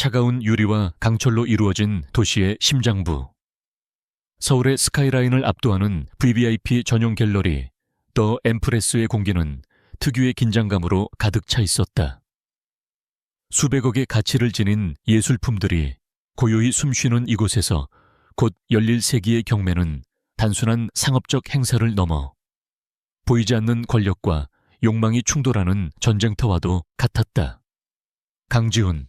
차가운 유리와 강철로 이루어진 도시의 심장부. 서울의 스카이라인을 압도하는 VVIP 전용 갤러리 더 엠프레스의 공기는 특유의 긴장감으로 가득 차 있었다. 수백억의 가치를 지닌 예술품들이 고요히 숨쉬는 이곳에서 곧 열릴 세기의 경매는 단순한 상업적 행사를 넘어 보이지 않는 권력과 욕망이 충돌하는 전쟁터와도 같았다. 강지훈,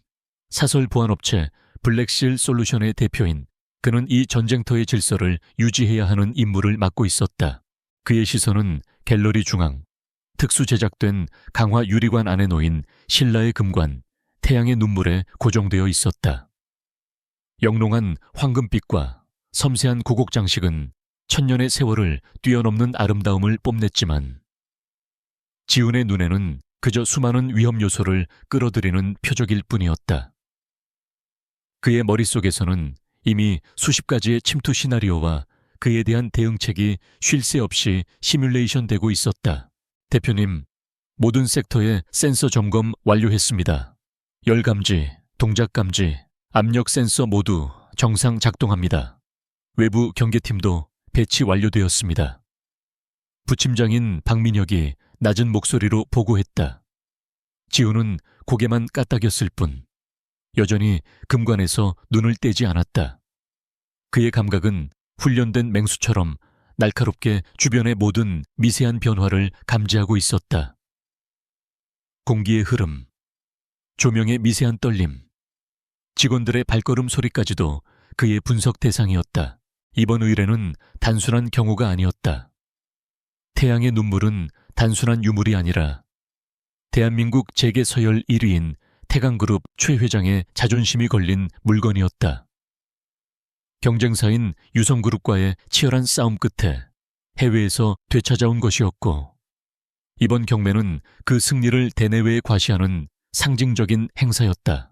사설 보안업체 블랙실 솔루션의 대표인 그는 이 전쟁터의 질서를 유지해야 하는 임무를 맡고 있었다. 그의 시선은 갤러리 중앙, 특수 제작된 강화 유리관 안에 놓인 신라의 금관, 태양의 눈물에 고정되어 있었다. 영롱한 황금빛과 섬세한 구곡 장식은 천년의 세월을 뛰어넘는 아름다움을 뽐냈지만 지훈의 눈에는 그저 수많은 위험 요소를 끌어들이는 표적일 뿐이었다. 그의 머릿속에서는 이미 수십 가지의 침투 시나리오와 그에 대한 대응책이 쉴 새 없이 시뮬레이션 되고 있었다. 대표님, 모든 섹터의 센서 점검 완료했습니다. 열 감지, 동작 감지, 압력 센서 모두 정상 작동합니다. 외부 경계팀도 배치 완료되었습니다. 부팀장인 박민혁이 낮은 목소리로 보고했다. 지훈은 고개만 까딱였을 뿐 여전히 금관에서 눈을 떼지 않았다. 그의 감각은 훈련된 맹수처럼 날카롭게 주변의 모든 미세한 변화를 감지하고 있었다. 공기의 흐름, 조명의 미세한 떨림, 직원들의 발걸음 소리까지도 그의 분석 대상이었다. 이번 의뢰는 단순한 경우가 아니었다. 태양의 눈물은 단순한 유물이 아니라 대한민국 재계 서열 1위인 태강그룹 최 회장의 자존심이 걸린 물건이었다. 경쟁사인 유성그룹과의 치열한 싸움 끝에 해외에서 되찾아온 것이었고 이번 경매는 그 승리를 대내외에 과시하는 상징적인 행사였다.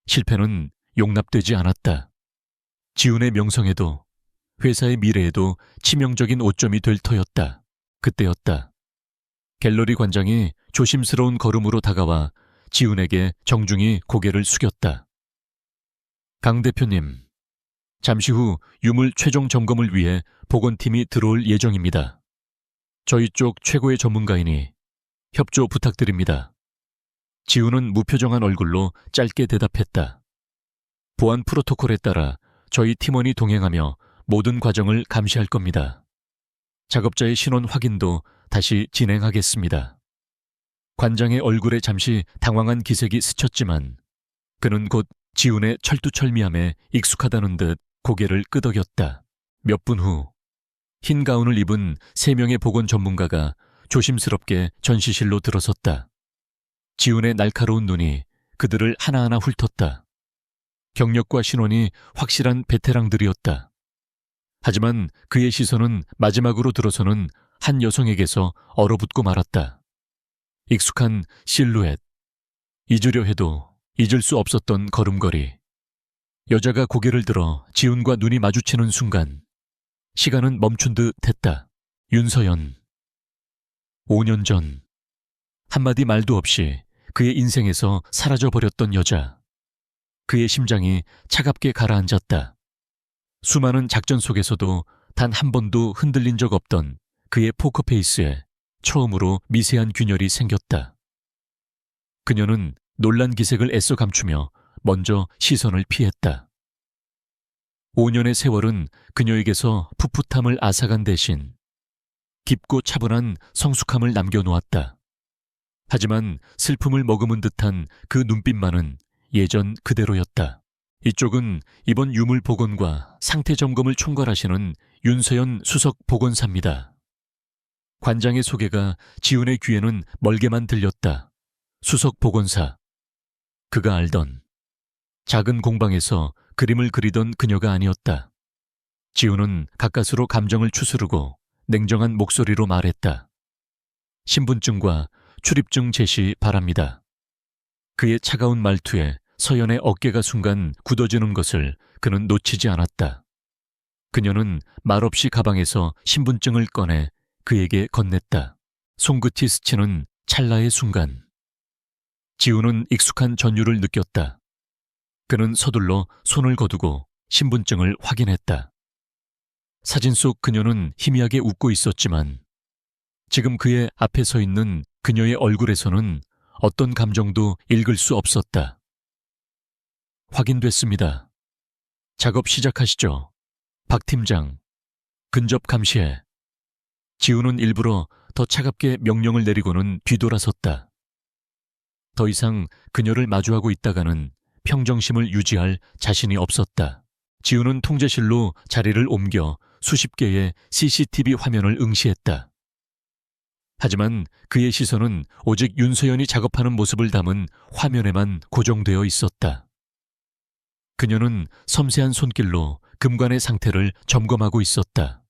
실패는 용납되지 않았다. 지훈의 명성에도 회사의 미래에도 치명적인 오점이 될 터였다. 그때였다. 갤러리 관장이 조심스러운 걸음으로 다가와 지훈에게 정중히 고개를 숙였다. 강 대표님, 잠시 후 유물 최종 점검을 위해 보건팀이 들어올 예정입니다. 저희 쪽 최고의 전문가이니 협조 부탁드립니다. 지훈은 무표정한 얼굴로 짧게 대답했다. 보안 프로토콜에 따라 저희 팀원이 동행하며 모든 과정을 감시할 겁니다. 작업자의 신원 확인도 다시 진행하겠습니다. 관장의 얼굴에 잠시 당황한 기색이 스쳤지만 그는 곧 지훈의 철두철미함에 익숙하다는 듯 고개를 끄덕였다. 몇 분 후 흰 가운을 입은 3명의 보건 전문가가 조심스럽게 전시실로 들어섰다. 지훈의 날카로운 눈이 그들을 하나하나 훑었다. 경력과 신원이 확실한 베테랑들이었다. 하지만 그의 시선은 마지막으로 들어서는 한 여성에게서 얼어붙고 말았다. 익숙한 실루엣, 잊으려 해도 잊을 수 없었던 걸음걸이. 여자가 고개를 들어 지훈과 눈이 마주치는 순간 시간은 멈춘 듯 했다. 윤서연. 5년 전 한마디 말도 없이 그의 인생에서 사라져버렸던 여자. 그의 심장이 차갑게 가라앉았다. 수많은 작전 속에서도 단 한 번도 흔들린 적 없던 그의 포커페이스에 처음으로 미세한 균열이 생겼다. 그녀는 놀란 기색을 애써 감추며 먼저 시선을 피했다. 5년의 세월은 그녀에게서 풋풋함을 앗아간 대신 깊고 차분한 성숙함을 남겨놓았다. 하지만 슬픔을 머금은 듯한 그 눈빛만은 예전 그대로였다. 이쪽은 이번 유물 복원과 상태 점검을 총괄하시는 윤서연 수석 복원사입니다. 관장의 소개가 지훈의 귀에는 멀게만 들렸다. 수석 복원사. 그가 알던 작은 공방에서 그림을 그리던 그녀가 아니었다. 지훈은 가까스로 감정을 추스르고 냉정한 목소리로 말했다. 신분증과 출입증 제시 바랍니다. 그의 차가운 말투에 서연의 어깨가 순간 굳어지는 것을 그는 놓치지 않았다. 그녀는 말없이 가방에서 신분증을 꺼내 그에게 건넸다. 손끝이 스치는 찰나의 순간 지훈은 익숙한 전율을 느꼈다. 그는 서둘러 손을 거두고 신분증을 확인했다. 사진 속 그녀는 희미하게 웃고 있었지만 지금 그의 앞에 서 있는 그녀의 얼굴에서는 어떤 감정도 읽을 수 없었다. 확인됐습니다. 작업 시작하시죠. 박 팀장. 근접 감시해. 지우는 일부러 더 차갑게 명령을 내리고는 뒤돌아섰다. 더 이상 그녀를 마주하고 있다가는 평정심을 유지할 자신이 없었다. 지우는 통제실로 자리를 옮겨 수십 개의 CCTV 화면을 응시했다. 하지만 그의 시선은 오직 윤서연이 작업하는 모습을 담은 화면에만 고정되어 있었다. 그녀는 섬세한 손길로 금관의 상태를 점검하고 있었다.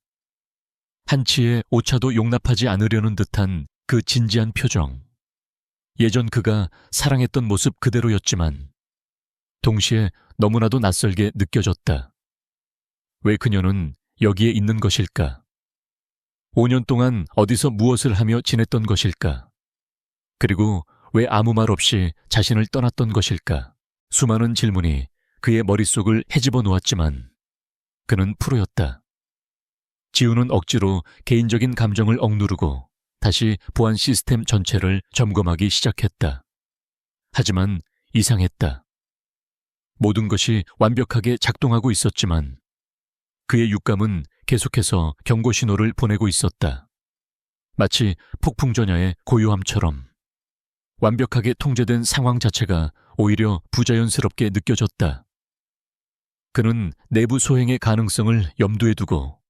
한치의 오차도 용납하지 않으려는 듯한 그 진지한 표정. 예전 그가 사랑했던 모습 그대로였지만 동시에 너무나도 낯설게 느껴졌다. 왜 그녀는 여기에 있는 것일까? 5년 동안 어디서 무엇을 하며 지냈던 것일까? 그리고 왜 아무 말 없이 자신을 떠났던 것일까? 수많은 질문이 그의 머릿속을 헤집어 놓았지만 그는 프로였다. 지우는 억지로 개인적인 감정을 억누르고 다시 보안 시스템 전체를 점검하기 시작했다. 하지만 이상했다. 모든 것이 완벽하게 작동하고 있었지만 그의 육감은 계속해서 경고 신호를 보내고 있었다. 마치 폭풍전야의 고요함처럼 완벽하게 통제된 상황 자체가 오히려 부자연스럽게 느껴졌다. 그는 내부 소행의 가능성을 염두에 두고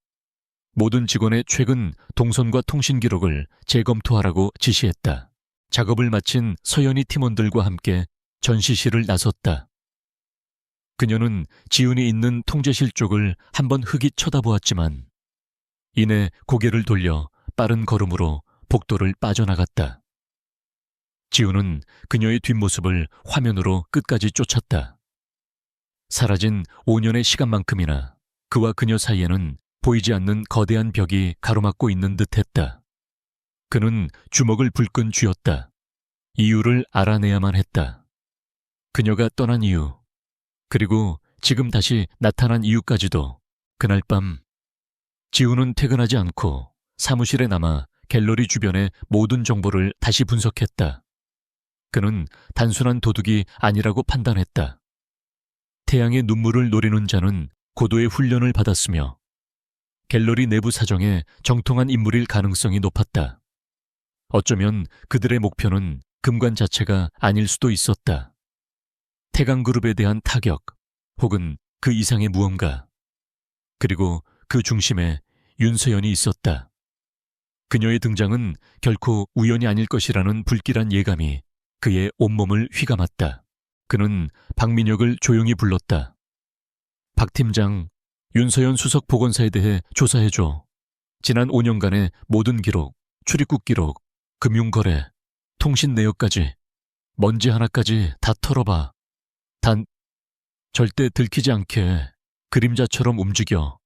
모든 직원의 최근 동선과 통신 기록을 재검토하라고 지시했다. 작업을 마친 서연이 팀원들과 함께 전시실을 나섰다. 그녀는 지훈이 있는 통제실 쪽을 한번 흑이 쳐다보았지만 이내 고개를 돌려 빠른 걸음으로 복도를 빠져나갔다. 지훈은 그녀의 뒷모습을 화면으로 끝까지 쫓았다. 사라진 5년의 시간만큼이나 그와 그녀 사이에는 보이지 않는 거대한 벽이 가로막고 있는 듯했다. 그는 주먹을 불끈 쥐었다. 이유를 알아내야만 했다. 그녀가 떠난 이유, 그리고 지금 다시 나타난 이유까지도. 그날 밤 지우는 퇴근하지 않고 사무실에 남아 갤러리 주변의 모든 정보를 다시 분석했다. 그는 단순한 도둑이 아니라고 판단했다. 태양의 눈물을 노리는 자는 고도의 훈련을 받았으며 갤러리 내부 사정에 정통한 인물일 가능성이 높았다. 어쩌면 그들의 목표는 금관 자체가 아닐 수도 있었다. 태강그룹에 대한 타격 혹은 그 이상의 무언가. 그리고 그 중심에 윤서연이 있었다. 그녀의 등장은 결코 우연이 아닐 것이라는 불길한 예감이 그의 온몸을 휘감았다. 그는 박민혁을 조용히 불렀다. 박 팀장, 윤서연 수석 보건사에 대해 조사해줘. 지난 5년간의 모든 기록, 출입국 기록, 금융거래, 통신 내역까지, 먼지 하나까지 다 털어봐. 단, 절대 들키지 않게 그림자처럼 움직여.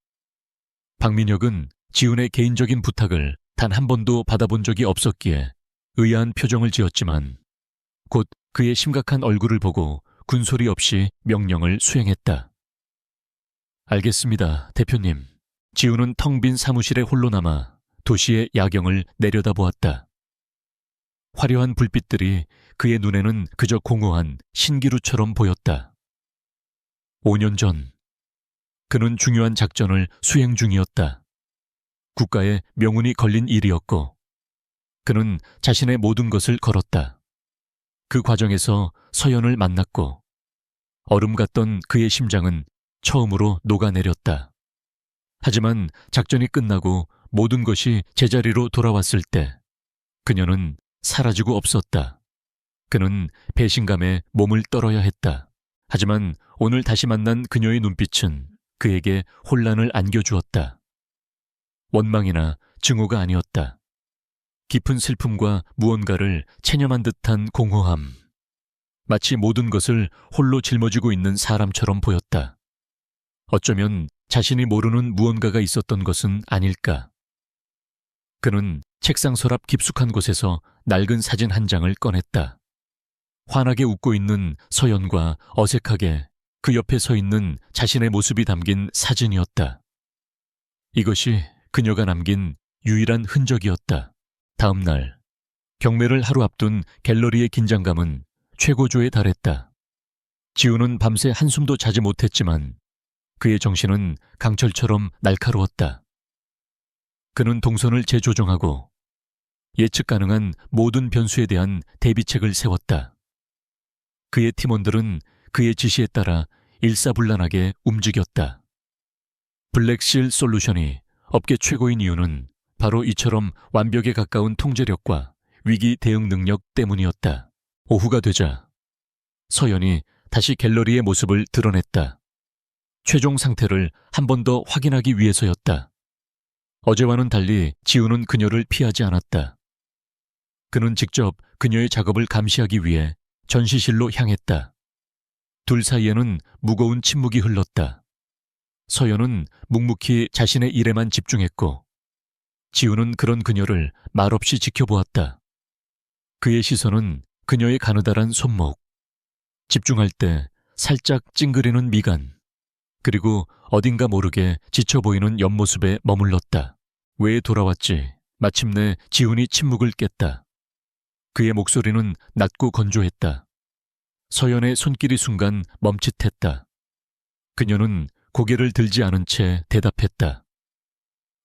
박민혁은 지훈의 개인적인 부탁을 단 한 번도 받아본 적이 없었기에 의아한 표정을 지었지만 곧 그의 심각한 얼굴을 보고 군소리 없이 명령을 수행했다. 알겠습니다, 대표님. 지훈은 텅 빈 사무실에 홀로 남아 도시의 야경을 내려다보았다. 화려한 불빛들이 그의 눈에는 그저 공허한 신기루처럼 보였다. 5년 전, 그는 중요한 작전을 수행 중이었다. 국가의 명운이 걸린 일이었고, 그는 자신의 모든 것을 걸었다. 그 과정에서 서연을 만났고, 얼음 같던 그의 심장은 처음으로 녹아내렸다. 하지만 작전이 끝나고 모든 것이 제자리로 돌아왔을 때, 그녀는 사라지고 없었다. 그는 배신감에 몸을 떨어야 했다. 하지만 오늘 다시 만난 그녀의 눈빛은 그에게 혼란을 안겨주었다. 원망이나 증오가 아니었다. 깊은 슬픔과 무언가를 체념한 듯한 공허함. 마치 모든 것을 홀로 짊어지고 있는 사람처럼 보였다. 어쩌면 자신이 모르는 무언가가 있었던 것은 아닐까. 그는 책상 서랍 깊숙한 곳에서 낡은 사진 한 장을 꺼냈다. 환하게 웃고 있는 서연과 어색하게 그 옆에 서 있는 자신의 모습이 담긴 사진이었다. 이것이 그녀가 남긴 유일한 흔적이었다. 다음 날, 경매를 하루 앞둔 갤러리의 긴장감은 최고조에 달했다. 지우는 밤새 한숨도 자지 못했지만 그의 정신은 강철처럼 날카로웠다. 그는 동선을 재조정하고 예측 가능한 모든 변수에 대한 대비책을 세웠다. 그의 팀원들은 그의 지시에 따라 일사불란하게 움직였다. 블랙실 솔루션이 업계 최고인 이유는 바로 이처럼 완벽에 가까운 통제력과 위기 대응 능력 때문이었다. 오후가 되자 서연이 다시 갤러리의 모습을 드러냈다. 최종 상태를 한 번 더 확인하기 위해서였다. 어제와는 달리 지우는 그녀를 피하지 않았다. 그는 직접 그녀의 작업을 감시하기 위해 전시실로 향했다. 둘 사이에는 무거운 침묵이 흘렀다. 서연은 묵묵히 자신의 일에만 집중했고 지우는 그런 그녀를 말없이 지켜보았다. 그의 시선은 그녀의 가느다란 손목, 집중할 때 살짝 찡그리는 미간, 그리고 어딘가 모르게 지쳐 보이는 옆모습에 머물렀다. 왜 돌아왔지? 마침내 지훈이 침묵을 깼다. 그의 목소리는 낮고 건조했다. 서연의 손길이 순간 멈칫했다. 그녀는 고개를 들지 않은 채 대답했다.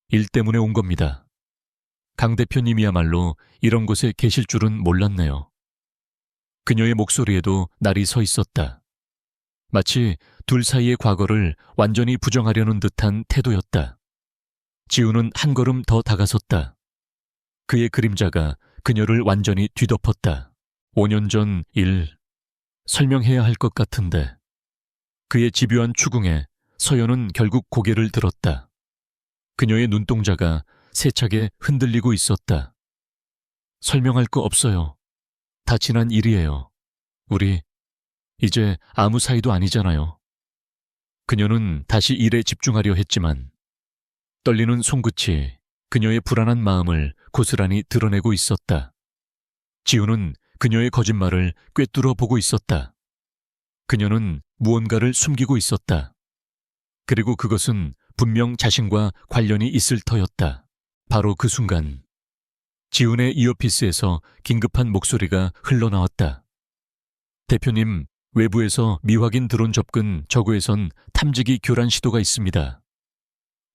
일 때문에 온 겁니다. 강 대표님이야말로 이런 곳에 계실 줄은 몰랐네요. 그녀의 목소리에도 날이 서 있었다. 마치 둘 사이의 과거를 완전히 부정하려는 듯한 태도였다. 지우는 한 걸음 더 다가섰다. 그의 그림자가 그녀를 완전히 뒤덮었다. 5년 전 일, 설명해야 할 것 같은데. 그의 집요한 추궁에 서연은 결국 고개를 들었다. 그녀의 눈동자가 세차게 흔들리고 있었다. 설명할 거 없어요. 다 지난 일이에요. 우리 이제 아무 사이도 아니잖아요. 그녀는 다시 일에 집중하려 했지만 떨리는 손끝이 그녀의 불안한 마음을 고스란히 드러내고 있었다. 지우는 그녀의 거짓말을 꿰뚫어 보고 있었다. 그녀는 무언가를 숨기고 있었다. 그리고 그것은 분명 자신과 관련이 있을 터였다. 바로 그 순간 지훈의 이어피스에서 긴급한 목소리가 흘러나왔다. 대표님, 외부에서 미확인 드론 접근 저구에선 탐지기 교란 시도가 있습니다.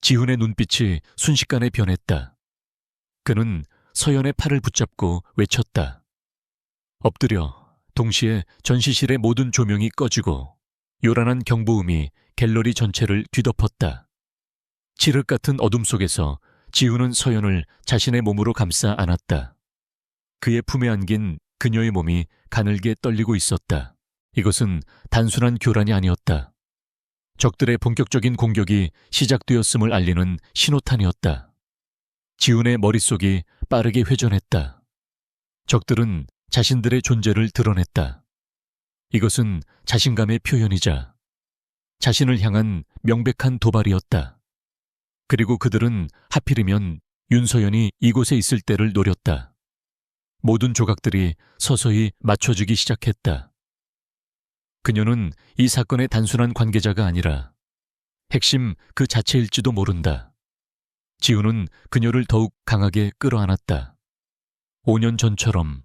지훈의 눈빛이 순식간에 변했다. 그는 서연의 팔을 붙잡고 외쳤다. 엎드려. 동시에 전시실의 모든 조명이 꺼지고 요란한 경보음이 갤러리 전체를 뒤덮었다. 칠흑 같은 어둠 속에서 지훈은 서연을 자신의 몸으로 감싸 안았다. 그의 품에 안긴 그녀의 몸이 가늘게 떨리고 있었다. 이것은 단순한 교란이 아니었다. 적들의 본격적인 공격이 시작되었음을 알리는 신호탄이었다. 지훈의 머릿속이 빠르게 회전했다. 적들은 자신들의 존재를 드러냈다. 이것은 자신감의 표현이자 자신을 향한 명백한 도발이었다. 그리고 그들은 하필이면 윤서연이 이곳에 있을 때를 노렸다. 모든 조각들이 서서히 맞춰지기 시작했다. 그녀는 이 사건의 단순한 관계자가 아니라 핵심 그 자체일지도 모른다. 지훈은 그녀를 더욱 강하게 끌어안았다. 5년 전처럼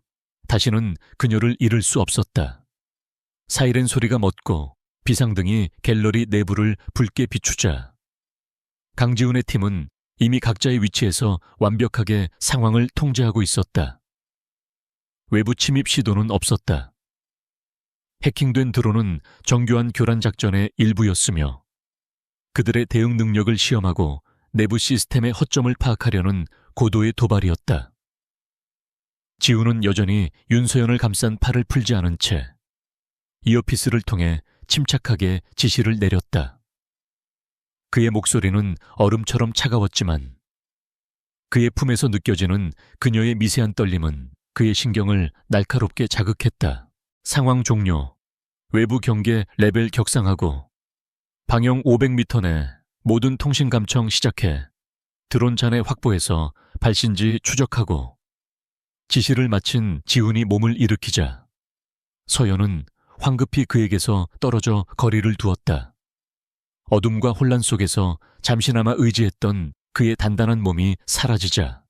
다시는 그녀를 잃을 수 없었다. 사이렌 소리가 멎고 비상등이 갤러리 내부를 붉게 비추자 강지훈의 팀은 이미 각자의 위치에서 완벽하게 상황을 통제하고 있었다. 외부 침입 시도는 없었다. 해킹된 드론은 정교한 교란 작전의 일부였으며 그들의 대응 능력을 시험하고 내부 시스템의 허점을 파악하려는 고도의 도발이었다. 지훈은 여전히 윤서연을 감싼 팔을 풀지 않은 채 이어피스를 통해 침착하게 지시를 내렸다. 그의 목소리는 얼음처럼 차가웠지만 그의 품에서 느껴지는 그녀의 미세한 떨림은 그의 신경을 날카롭게 자극했다. 상황 종료. 외부 경계 레벨 격상하고 방영 500m 내 모든 통신 감청 시작해. 드론 잔해 확보해서 발신지 추적하고. 지시를 마친 지훈이 몸을 일으키자 서연은 황급히 그에게서 떨어져 거리를 두었다. 어둠과 혼란 속에서 잠시나마 의지했던 그의 단단한 몸이 사라지자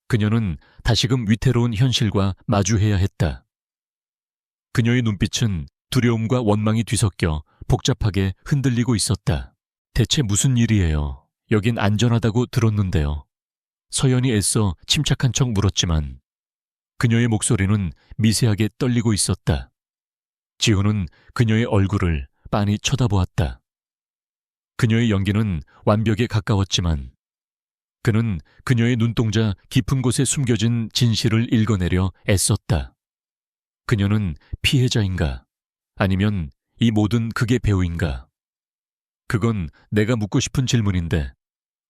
그녀는 다시금 위태로운 현실과 마주해야 했다. 그녀의 눈빛은 두려움과 원망이 뒤섞여 복잡하게 흔들리고 있었다. 대체 무슨 일이에요? 여긴 안전하다고 들었는데요. 서연이 애써 침착한 척 물었지만 그녀의 목소리는 미세하게 떨리고 있었다. 지훈은 그녀의 얼굴을 빤히 쳐다보았다. 그녀의 연기는 완벽에 가까웠지만 그는 그녀의 눈동자 깊은 곳에 숨겨진 진실을 읽어내려 애썼다. 그녀는 피해자인가? 아니면 이 모든 극의 배우인가? 그건 내가 묻고 싶은 질문인데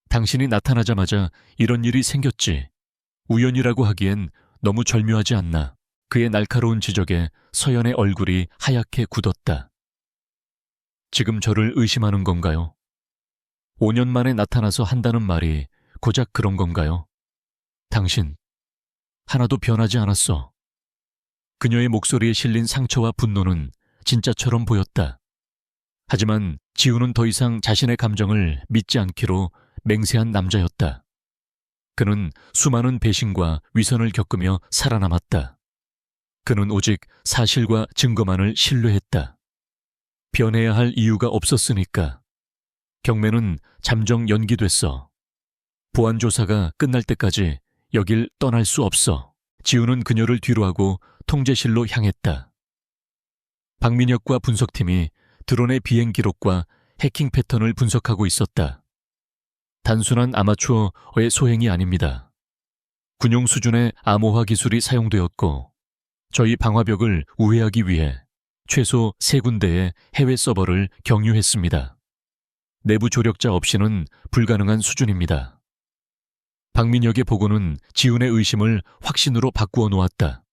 당신이 나타나자마자 이런 일이 생겼지. 우연이라고 하기엔 너무 절묘하지 않나. 그의 날카로운 지적에 서연의 얼굴이 하얗게 굳었다. 지금 저를 의심하는 건가요? 5년 만에 나타나서 한다는 말이 고작 그런 건가요? 당신, 하나도 변하지 않았어. 그녀의 목소리에 실린 상처와 분노는 진짜처럼 보였다. 하지만 지우는 더 이상 자신의 감정을 믿지 않기로 맹세한 남자였다. 그는 수많은 배신과 위선을 겪으며 살아남았다. 그는 오직 사실과 증거만을 신뢰했다. 변해야 할 이유가 없었으니까. 경매는 잠정 연기됐어. 보안 조사가 끝날 때까지 여길 떠날 수 없어. 지우는 그녀를 뒤로하고 통제실로 향했다. 박민혁과 분석팀이 드론의 비행 기록과 해킹 패턴을 분석하고 있었다. 단순한 아마추어의 소행이 아닙니다. 군용 수준의 암호화 기술이 사용되었고 저희 방화벽을 우회하기 위해 최소 3군데의 해외 서버를 경유했습니다. 내부 조력자 없이는 불가능한 수준입니다. 박민혁의 보고는 지훈의 의심을 확신으로 바꾸어 놓았다.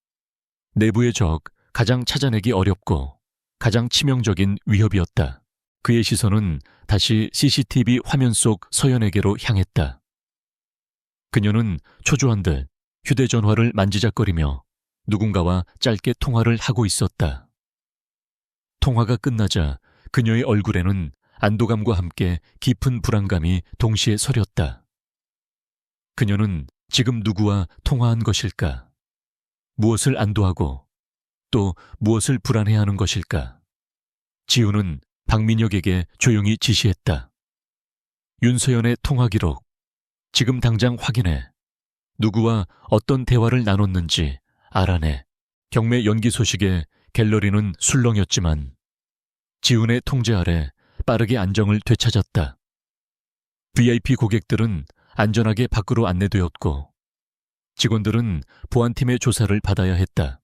내부의 적, 가장 찾아내기 어렵고 가장 치명적인 위협이었다. 그의 시선은 다시 CCTV 화면 속 서연에게로 향했다. 그녀는 초조한 듯 휴대전화를 만지작거리며 누군가와 짧게 통화를 하고 있었다. 통화가 끝나자 그녀의 얼굴에는 안도감과 함께 깊은 불안감이 동시에 서렸다. 그녀는 지금 누구와 통화한 것일까? 무엇을 안도하고 또 무엇을 불안해하는 것일까? 지우는 박민혁에게 조용히 지시했다. 윤서연의 통화 기록, 지금 당장 확인해. 누구와 어떤 대화를 나눴는지 알아내. 경매 연기 소식에 갤러리는 술렁였지만 지훈의 통제 아래 빠르게 안정을 되찾았다. VIP 고객들은 안전하게 밖으로 안내되었고 직원들은 보안팀의 조사를 받아야 했다.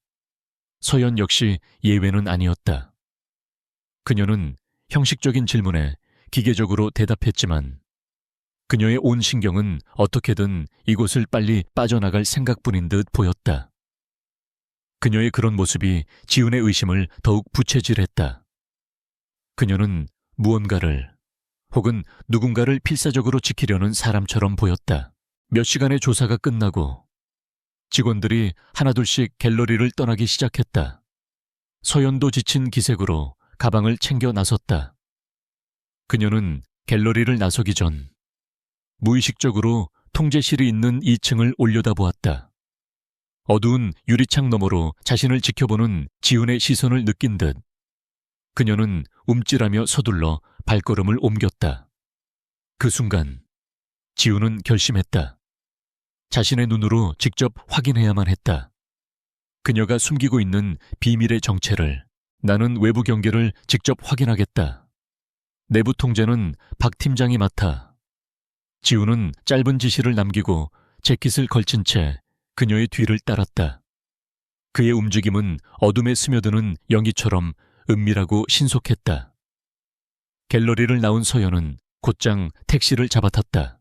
서연 역시 예외는 아니었다. 그녀는 형식적인 질문에 기계적으로 대답했지만 그녀의 온 신경은 어떻게든 이곳을 빨리 빠져나갈 생각뿐인 듯 보였다. 그녀의 그런 모습이 지훈의 의심을 더욱 부채질했다. 그녀는 무언가를 혹은 누군가를 필사적으로 지키려는 사람처럼 보였다. 몇 시간의 조사가 끝나고 직원들이 하나둘씩 갤러리를 떠나기 시작했다. 서연도 지친 기색으로 가방을 챙겨 나섰다. 그녀는 갤러리를 나서기 전 무의식적으로 통제실이 있는 2층을 올려다보았다. 어두운 유리창 너머로 자신을 지켜보는 지훈의 시선을 느낀 듯 그녀는 움찔하며 서둘러 발걸음을 옮겼다. 그 순간 지훈은 결심했다. 자신의 눈으로 직접 확인해야만 했다. 그녀가 숨기고 있는 비밀의 정체를. 나는 외부 경계를 직접 확인하겠다. 내부 통제는 박 팀장이 맡아. 지훈은 짧은 지시를 남기고 재킷을 걸친 채 그녀의 뒤를 따랐다. 그의 움직임은 어둠에 스며드는 연기처럼 은밀하고 신속했다. 갤러리를 나온 서연은 곧장 택시를 잡아탔다.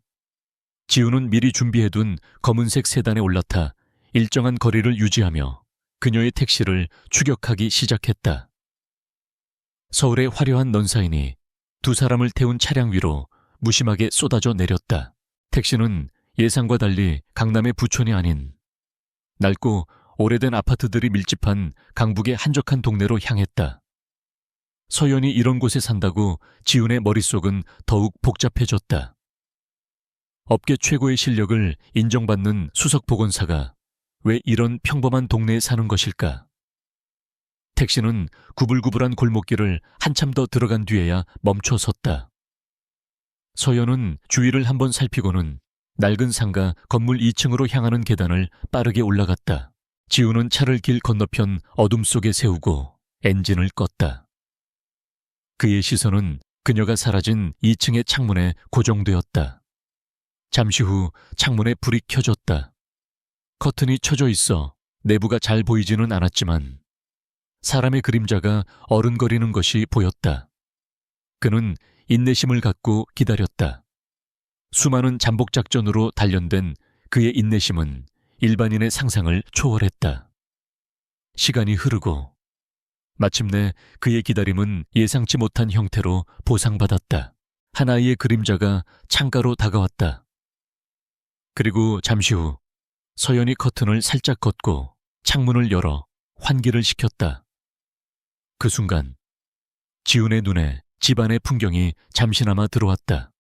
지훈은 미리 준비해둔 검은색 세단에 올라타 일정한 거리를 유지하며 그녀의 택시를 추격하기 시작했다. 서울의 화려한 넌사인이 두 사람을 태운 차량 위로 무심하게 쏟아져 내렸다. 택시는 예상과 달리 강남의 부촌이 아닌 낡고 오래된 아파트들이 밀집한 강북의 한적한 동네로 향했다. 서연이 이런 곳에 산다고 지훈의 머릿속은 더욱 복잡해졌다. 업계 최고의 실력을 인정받는 수석 보건사가 왜 이런 평범한 동네에 사는 것일까? 택시는 구불구불한 골목길을 한참 더 들어간 뒤에야 멈춰 섰다. 서연은 주위를 한번 살피고는 낡은 상가 건물 2층으로 향하는 계단을 빠르게 올라갔다. 지훈은 차를 길 건너편 어둠 속에 세우고 엔진을 껐다. 그의 시선은 그녀가 사라진 2층의 창문에 고정되었다. 잠시 후 창문에 불이 켜졌다. 커튼이 쳐져 있어 내부가 잘 보이지는 않았지만 사람의 그림자가 어른거리는 것이 보였다. 그는 인내심을 갖고 기다렸다. 수많은 잠복작전으로 단련된 그의 인내심은 일반인의 상상을 초월했다. 시간이 흐르고 마침내 그의 기다림은 예상치 못한 형태로 보상받았다. 한 아이의 그림자가 창가로 다가왔다. 그리고 잠시 후 서연이 커튼을 살짝 걷고 창문을 열어 환기를 시켰다. 그 순간 지훈의 눈에 집안의 풍경이 잠시나마 들어왔다.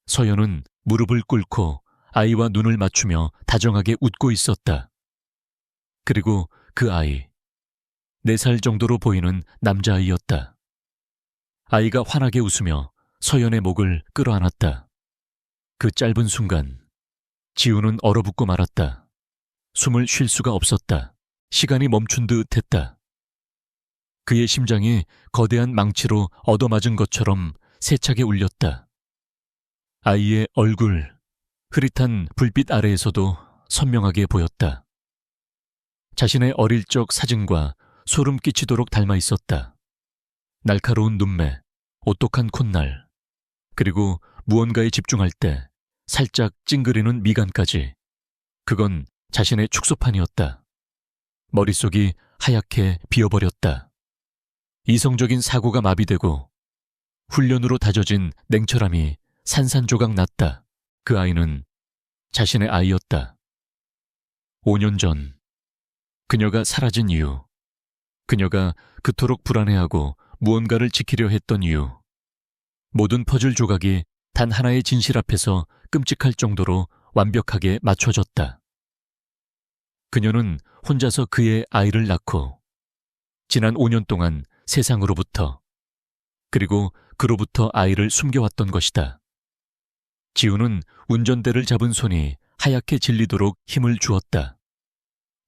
서연은 무릎을 꿇고 아이와 눈을 맞추며 다정하게 웃고 있었다. 그리고 그 아이, 4살 정도로 보이는 남자아이였다. 아이가 환하게 웃으며 서연의 목을 끌어안았다. 그 짧은 순간 지훈은 얼어붙고 말았다. 숨을 쉴 수가 없었다. 시간이 멈춘 듯 했다. 그의 심장이 거대한 망치로 얻어맞은 것처럼 세차게 울렸다. 아이의 얼굴, 흐릿한 불빛 아래에서도 선명하게 보였다. 자신의 어릴 적 사진과 소름 끼치도록 닮아 있었다. 날카로운 눈매, 오똑한 콧날, 그리고 무언가에 집중할 때 살짝 찡그리는 미간까지. 그건 자신의 축소판이었다. 머릿속이 하얗게 비어버렸다. 이성적인 사고가 마비되고 훈련으로 다져진 냉철함이 산산조각 났다. 그 아이는 자신의 아이였다. 5년 전 그녀가 사라진 이유, 그녀가 그토록 불안해하고 무언가를 지키려 했던 이유, 모든 퍼즐 조각이 단 하나의 진실 앞에서 끔찍할 정도로 완벽하게 맞춰졌다. 그녀는 혼자서 그의 아이를 낳고 지난 5년 동안 세상으로부터 그리고 그로부터 아이를 숨겨왔던 것이다. 지훈은 운전대를 잡은 손이 하얗게 질리도록 힘을 주었다.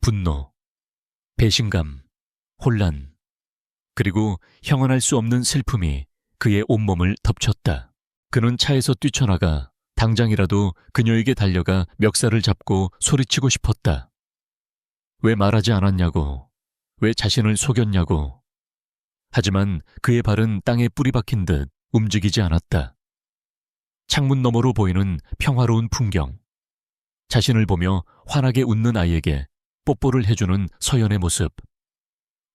분노, 배신감, 혼란, 그리고 형언할 수 없는 슬픔이 그의 온몸을 덮쳤다. 그는 차에서 뛰쳐나가 당장이라도 그녀에게 달려가 멱살을 잡고 소리치고 싶었다. 왜 말하지 않았냐고, 왜 자신을 속였냐고. 하지만 그의 발은 땅에 뿌리 박힌 듯 움직이지 않았다. 창문 너머로 보이는 평화로운 풍경, 자신을 보며 환하게 웃는 아이에게 뽀뽀를 해주는 서연의 모습.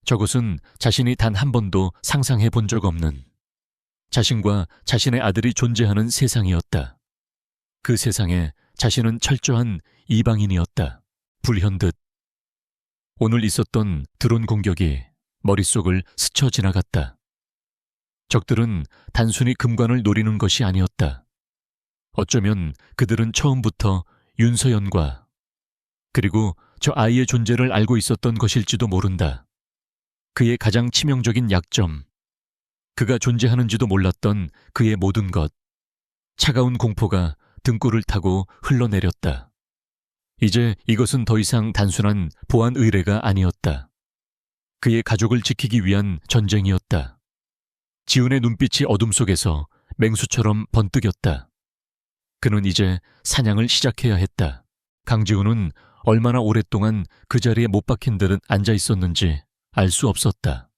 저것은 자신이 단 한 번도 상상해 본 적 없는 자신과 자신의 아들이 존재하는 세상이었다. 그 세상에 자신은 철저한 이방인이었다. 불현듯 오늘 있었던 드론 공격이 머릿속을 스쳐 지나갔다. 적들은 단순히 금관을 노리는 것이 아니었다. 어쩌면 그들은 처음부터 윤서연과 그리고 저 아이의 존재를 알고 있었던 것일지도 모른다. 그의 가장 치명적인 약점, 그가 존재하는지도 몰랐던 그의 모든 것, 차가운 공포가 등골을 타고 흘러내렸다. 이제 이것은 더 이상 단순한 보안 의뢰가 아니었다. 그의 가족을 지키기 위한 전쟁이었다. 지훈의 눈빛이 어둠 속에서 맹수처럼 번뜩였다. 그는 이제 사냥을 시작해야 했다. 강지훈은 얼마나 오랫동안 그 자리에 못 박힌 듯 앉아 있었는지 알 수 없었다.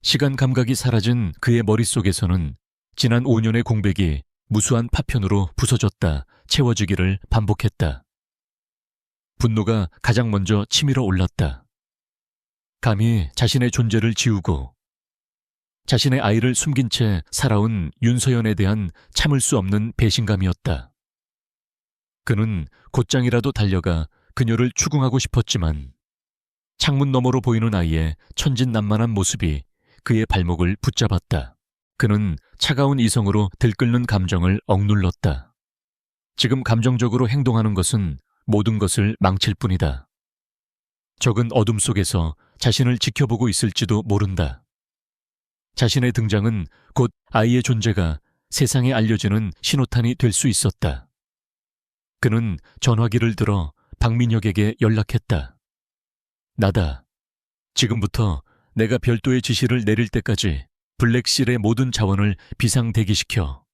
시간 감각이 사라진 그의 머릿속에서는 지난 5년의 공백이 무수한 파편으로 부서졌다 채워지기를 반복했다. 분노가 가장 먼저 치밀어 올랐다. 감히 자신의 존재를 지우고 자신의 아이를 숨긴 채 살아온 윤서연에 대한 참을 수 없는 배신감이었다. 그는 곧장이라도 달려가 그녀를 추궁하고 싶었지만 창문 너머로 보이는 아이의 천진난만한 모습이 그의 발목을 붙잡았다. 그는 차가운 이성으로 들끓는 감정을 억눌렀다. 지금 감정적으로 행동하는 것은 모든 것을 망칠 뿐이다. 적은 어둠 속에서 자신을 지켜보고 있을지도 모른다. 자신의 등장은 곧 아이의 존재가 세상에 알려지는 신호탄이 될 수 있었다. 그는 전화기를 들어 박민혁에게 연락했다. 나다. 지금부터 내가 별도의 지시를 내릴 때까지 블랙실의 모든 자원을 비상대기시켜.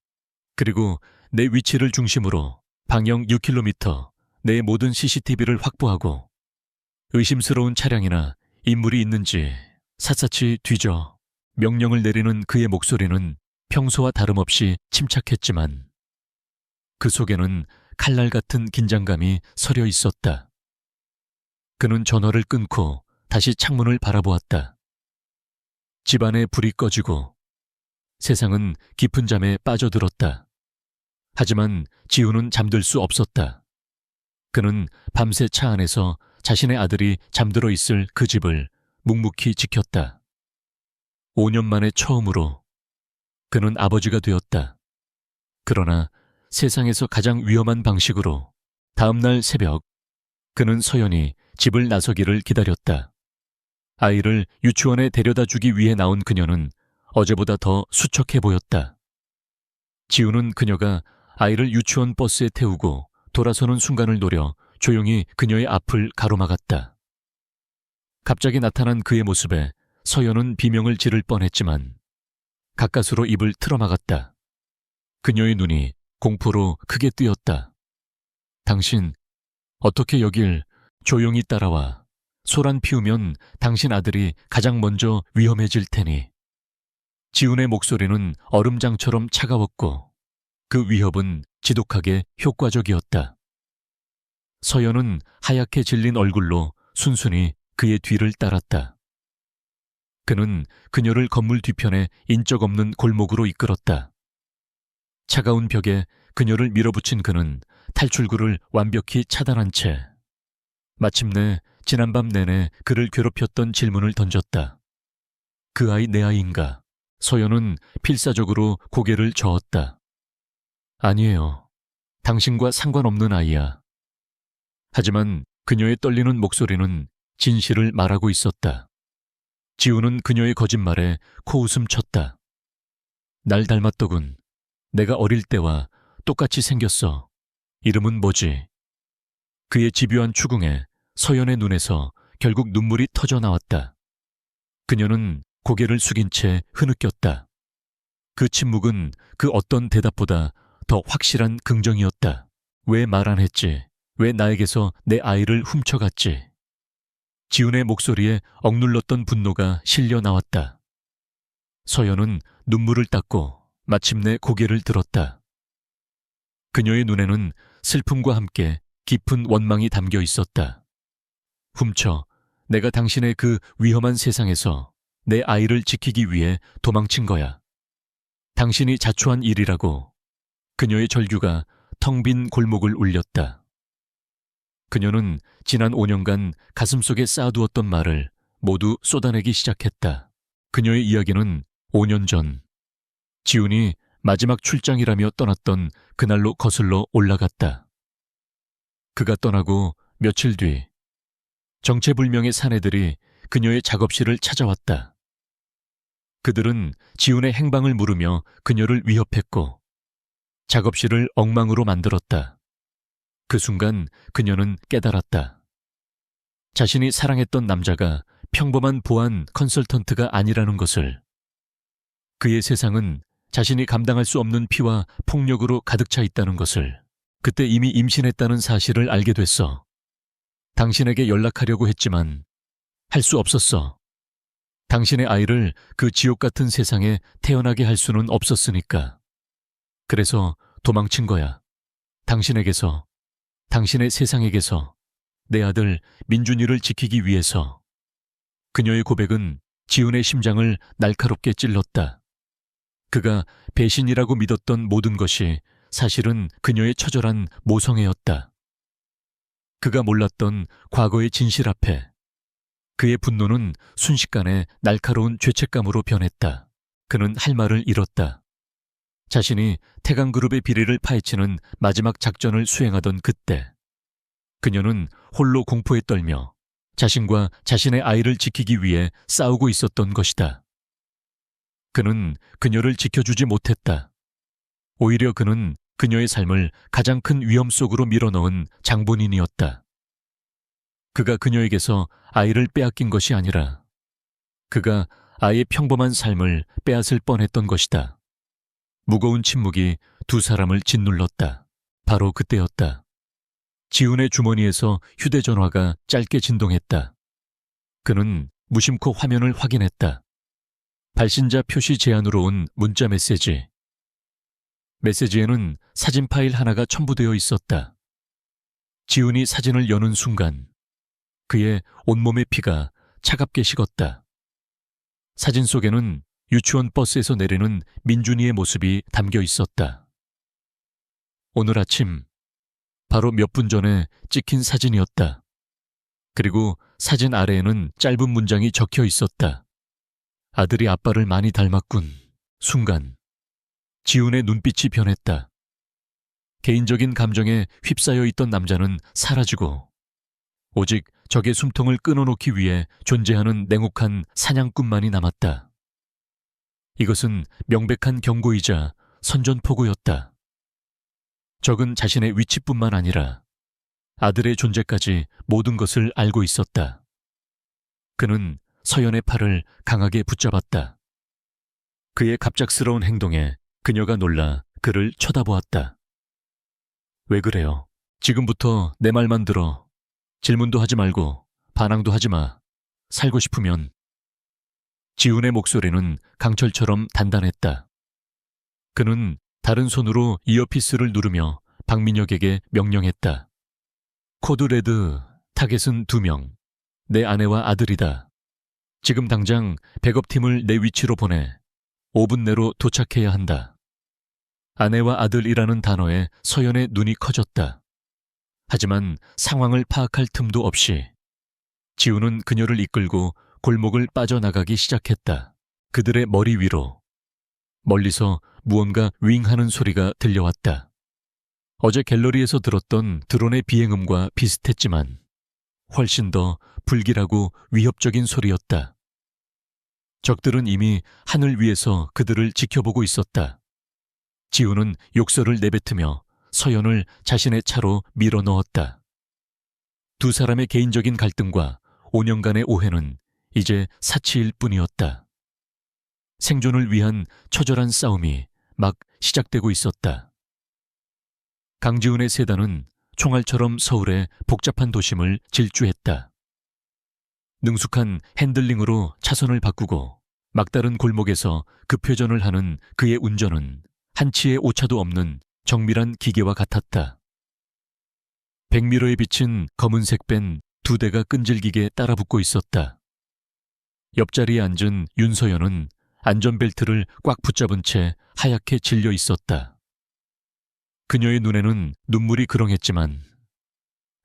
그리고 내 위치를 중심으로 방영 6km 내 모든 CCTV를 확보하고 의심스러운 차량이나 인물이 있는지 샅샅이 뒤져. 명령을 내리는 그의 목소리는 평소와 다름없이 침착했지만 그 속에는 칼날 같은 긴장감이 서려 있었다. 그는 전화를 끊고 다시 창문을 바라보았다. 집안에 불이 꺼지고 세상은 깊은 잠에 빠져들었다. 하지만 지우는 잠들 수 없었다. 그는 밤새 차 안에서 자신의 아들이 잠들어 있을 그 집을 묵묵히 지켰다. 5년 만에 처음으로 그는 아버지가 되었다. 그러나 세상에서 가장 위험한 방식으로 다음날 새벽 그는 서연이 집을 나서기를 기다렸다. 아이를 유치원에 데려다 주기 위해 나온 그녀는 어제보다 더 수척해 보였다. 지우는 그녀가 아이를 유치원 버스에 태우고 돌아서는 순간을 노려 조용히 그녀의 앞을 가로막았다. 갑자기 나타난 그의 모습에 서연은 비명을 지를 뻔했지만 가까스로 입을 틀어막았다. 그녀의 눈이 공포로 크게 뜨였다. 당신, 어떻게 여길 조용히 따라와. 소란 피우면 당신 아들이 가장 먼저 위험해질 테니. 지훈의 목소리는 얼음장처럼 차가웠고 그 위협은 지독하게 효과적이었다. 서연은 하얗게 질린 얼굴로 순순히 그의 뒤를 따랐다. 그는 그녀를 건물 뒤편에 인적 없는 골목으로 이끌었다. 차가운 벽에 그녀를 밀어붙인 그는 탈출구를 완벽히 차단한 채 마침내 지난밤 내내 그를 괴롭혔던 질문을 던졌다. 그 아이 내 아이인가? 서연은 필사적으로 고개를 저었다. 아니에요. 당신과 상관없는 아이야. 하지만 그녀의 떨리는 목소리는 진실을 말하고 있었다. 지우는 그녀의 거짓말에 코웃음 쳤다. 날 닮았더군. 내가 어릴 때와 똑같이 생겼어. 이름은 뭐지? 그의 집요한 추궁에 서연의 눈에서 결국 눈물이 터져 나왔다. 그녀는 고개를 숙인 채 흐느꼈다. 그 침묵은 그 어떤 대답보다 더 확실한 긍정이었다. 왜 말 안 했지? 왜 나에게서 내 아이를 훔쳐갔지? 지훈의 목소리에 억눌렀던 분노가 실려 나왔다. 서연은 눈물을 닦고 마침내 고개를 들었다. 그녀의 눈에는 슬픔과 함께 깊은 원망이 담겨 있었다. 훔쳐 내가 당신의 그 위험한 세상에서 내 아이를 지키기 위해 도망친 거야. 당신이 자초한 일이라고. 그녀의 절규가 텅 빈 골목을 울렸다. 그녀는 지난 5년간 가슴속에 쌓아두었던 말을 모두 쏟아내기 시작했다. 그녀의 이야기는 5년 전 지훈이 마지막 출장이라며 떠났던 그날로 거슬러 올라갔다. 그가 떠나고 며칠 뒤 정체불명의 사내들이 그녀의 작업실을 찾아왔다. 그들은 지훈의 행방을 물으며 그녀를 위협했고 작업실을 엉망으로 만들었다. 그 순간 그녀는 깨달았다. 자신이 사랑했던 남자가 평범한 보안 컨설턴트가 아니라는 것을. 그의 세상은 자신이 감당할 수 없는 피와 폭력으로 가득 차 있다는 것을. 그때 이미 임신했다는 사실을 알게 됐어. 당신에게 연락하려고 했지만 할 수 없었어. 당신의 아이를 그 지옥 같은 세상에 태어나게 할 수는 없었으니까. 그래서 도망친 거야. 당신에게서, 당신의 세상에게서, 내 아들 민준이를 지키기 위해서. 그녀의 고백은 지훈의 심장을 날카롭게 찔렀다. 그가 배신이라고 믿었던 모든 것이 사실은 그녀의 처절한 모성애였다. 그가 몰랐던 과거의 진실 앞에 그의 분노는 순식간에 날카로운 죄책감으로 변했다. 그는 할 말을 잃었다. 자신이 태강그룹의 비리를 파헤치는 마지막 작전을 수행하던 그때 그녀는 홀로 공포에 떨며 자신과 자신의 아이를 지키기 위해 싸우고 있었던 것이다. 그는 그녀를 지켜주지 못했다. 오히려 그는 그녀의 삶을 가장 큰 위험 속으로 밀어넣은 장본인이었다. 그가 그녀에게서 아이를 빼앗긴 것이 아니라 그가 아이의 평범한 삶을 빼앗을 뻔했던 것이다. 무거운 침묵이 두 사람을 짓눌렀다. 바로 그때였다. 지훈의 주머니에서 휴대전화가 짧게 진동했다. 그는 무심코 화면을 확인했다. 발신자 표시 제안으로 온 문자 메시지. 메시지에는 사진 파일 하나가 첨부되어 있었다. 지훈이 사진을 여는 순간 그의 온몸의 피가 차갑게 식었다. 사진 속에는 유치원 버스에서 내리는 민준이의 모습이 담겨 있었다. 오늘 아침 바로 몇 분 전에 찍힌 사진이었다. 그리고 사진 아래에는 짧은 문장이 적혀 있었다. 아들이 아빠를 많이 닮았군. 순간 지훈의 눈빛이 변했다. 개인적인 감정에 휩싸여 있던 남자는 사라지고 오직 적의 숨통을 끊어놓기 위해 존재하는 냉혹한 사냥꾼만이 남았다. 이것은 명백한 경고이자 선전포고였다. 적은 자신의 위치뿐만 아니라 아들의 존재까지 모든 것을 알고 있었다. 그는 서연의 팔을 강하게 붙잡았다. 그의 갑작스러운 행동에 그녀가 놀라 그를 쳐다보았다. 왜 그래요? 지금부터 내 말만 들어. 질문도 하지 말고 반항도 하지 마. 살고 싶으면. 지훈의 목소리는 강철처럼 단단했다. 그는 다른 손으로 이어피스를 누르며 박민혁에게 명령했다. 코드 레드, 타겟은 2명. 내 아내와 아들이다. 지금 당장 백업팀을 내 위치로 보내. 5분 내로 도착해야 한다. 아내와 아들이라는 단어에 서연의 눈이 커졌다. 하지만 상황을 파악할 틈도 없이 지훈은 그녀를 이끌고 골목을 빠져나가기 시작했다. 그들의 머리 위로 멀리서 무언가 윙하는 소리가 들려왔다. 어제 갤러리에서 들었던 드론의 비행음과 비슷했지만 훨씬 더 불길하고 위협적인 소리였다. 적들은 이미 하늘 위에서 그들을 지켜보고 있었다. 지훈은 욕설을 내뱉으며 서연을 자신의 차로 밀어 넣었다. 두 사람의 개인적인 갈등과 5년간의 오해는 이제 사치일 뿐이었다. 생존을 위한 처절한 싸움이 막 시작되고 있었다. 강지훈의 세단은 총알처럼 서울의 복잡한 도심을 질주했다. 능숙한 핸들링으로 차선을 바꾸고 막다른 골목에서 급회전을 하는 그의 운전은 한치의 오차도 없는 정밀한 기계와 같았다. 백미러에 비친 검은색 밴 2대가 끈질기게 따라붙고 있었다. 옆자리에 앉은 윤서연은 안전벨트를 꽉 붙잡은 채 하얗게 질려 있었다. 그녀의 눈에는 눈물이 그렁했지만